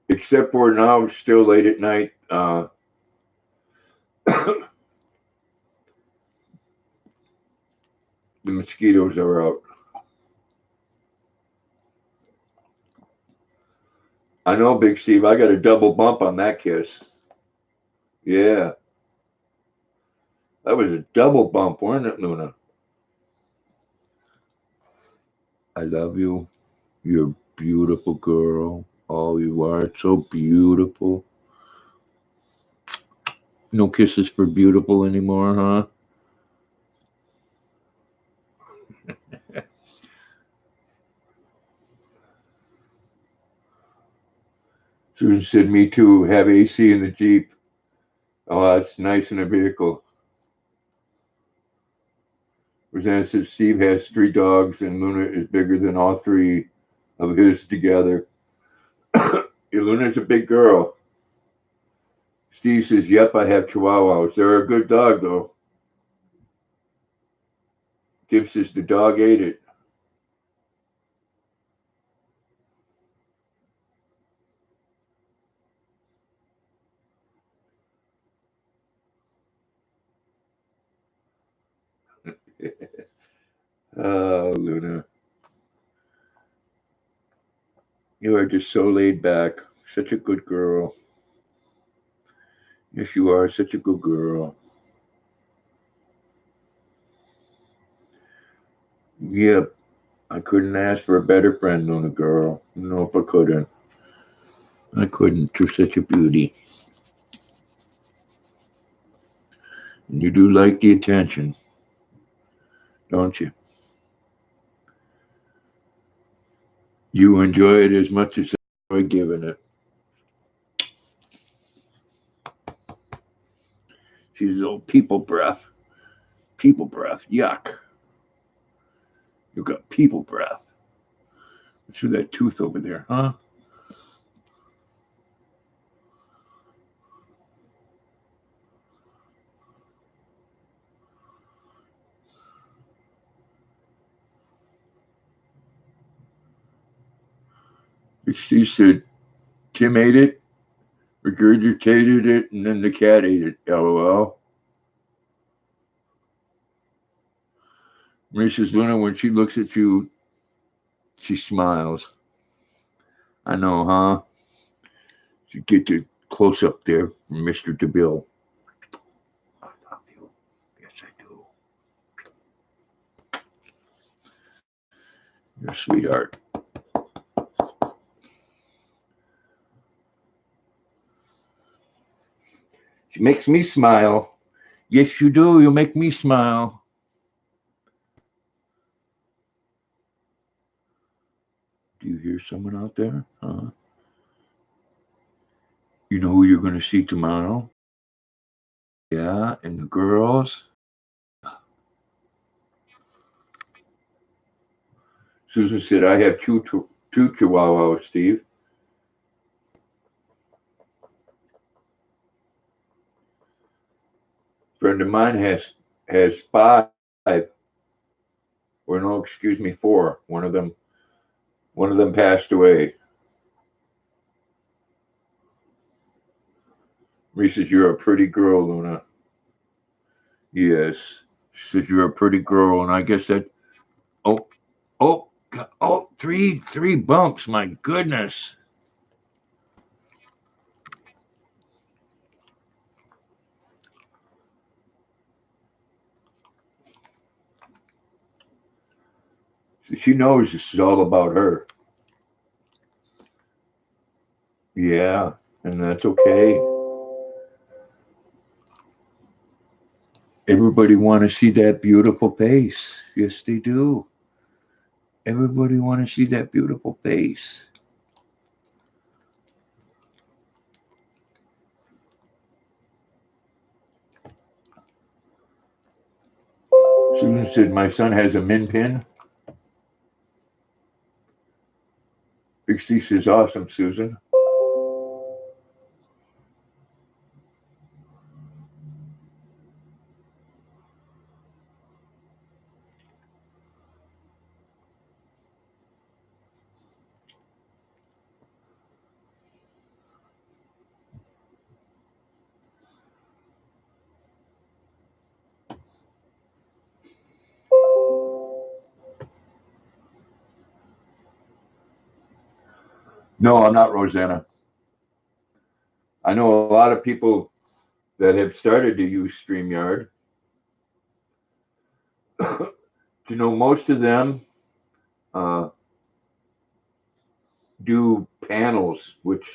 except for now, it's still late at night. The mosquitoes are out. I know, Big Steve. I got a double bump on that kiss. Yeah, that was a double bump, wasn't it, Luna? I love you. You're a beautiful girl. Oh, you are so beautiful. No kisses for beautiful anymore, huh? Susan said, me too. Have AC in the Jeep. Oh, that's nice in a vehicle. Rosanna said, Steve has three dogs, and Luna is bigger than all three of his together. Luna's a big girl. Steve says, yep, I have chihuahuas. They're a good dog, though. Tim says, the dog ate it. Oh, Luna. You are just so laid back. Such a good girl. Yes, you are such a good girl. Yep, I couldn't ask for a better friend than a girl. No, if I couldn't. I couldn't. You're such a beauty. And you do like the attention, don't you? You enjoy it as much as I enjoy giving it. She's a little people breath. People breath. Yuck. You got people breath. What's with that tooth over there, huh? She said Tim ate it, regurgitated it, and then the cat ate it. LOL. Marie says, Luna, when she looks at you, she smiles. I know, huh? You get the close up there from Mr. DeBill. I love you. Yes, I do. You're a sweetheart. She makes me smile. Yes, you do. You make me smile. Do you hear someone out there? Huh? You know who you're going to see tomorrow? Yeah, and the girls. Susan said, I have two chihuahuas, Steve. Friend of mine has five, or no, excuse me, four. One of them passed away. He says, you're a pretty girl, Luna. Yes. She says, you're a pretty girl, and I guess that. Oh, oh, oh, three bumps. My goodness. So she knows this is all about her. Yeah, and that's okay. Everybody want to see that beautiful face. Yes, they do. Everybody want to see that beautiful face. Susan said, my son has a min pin. Big Steve says, awesome, Susan. No, I'm not Rosanna. I know a lot of people that have started to use StreamYard. You know, most of them uh, do panels, which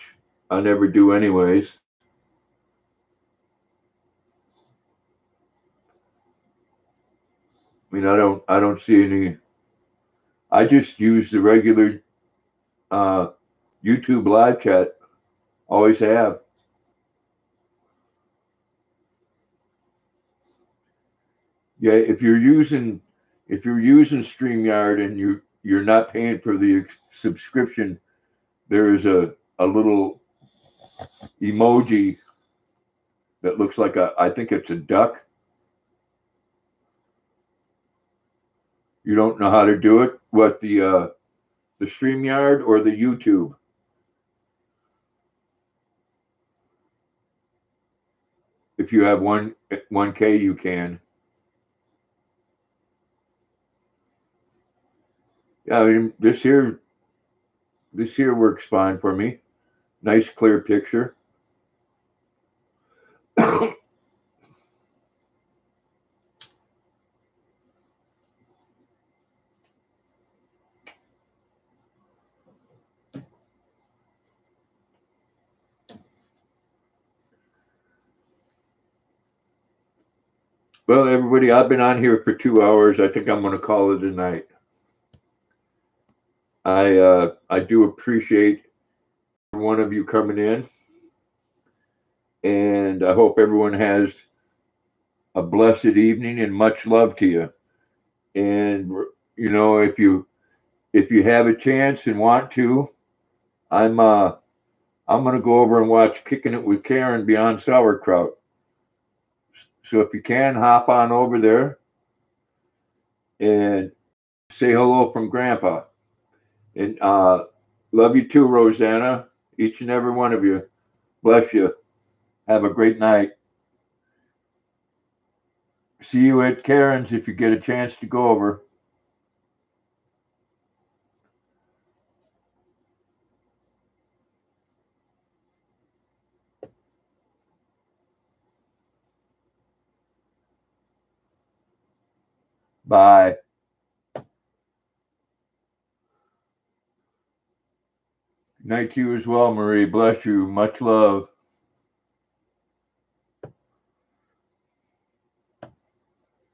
I never do anyways. I mean, I don't see any. I just use the regular uh, YouTube live chat. Always have. Yeah, if you're using StreamYard and you're not paying for the subscription, there is a little emoji that looks like I think it's a duck. You don't know how to do it? What the StreamYard or the YouTube? If you have 1K, you can. Yeah, I mean, this here works fine for me. Nice clear picture. Well, everybody, I've been on here for 2 hours. I think I'm going to call it a night. I do appreciate one of you coming in, and I hope everyone has a blessed evening and much love to you. And you know, if you have a chance and want to, I'm going to go over and watch Kicking It with Karen Beyond Sauerkraut. So if you can, hop on over there and say hello from Grandpa. And love you too, Rosanna. Each and every one of you. Bless you. Have a great night. See you at Karen's if you get a chance to go over. Bye. Night to you as well, Marie. Bless you. Much love.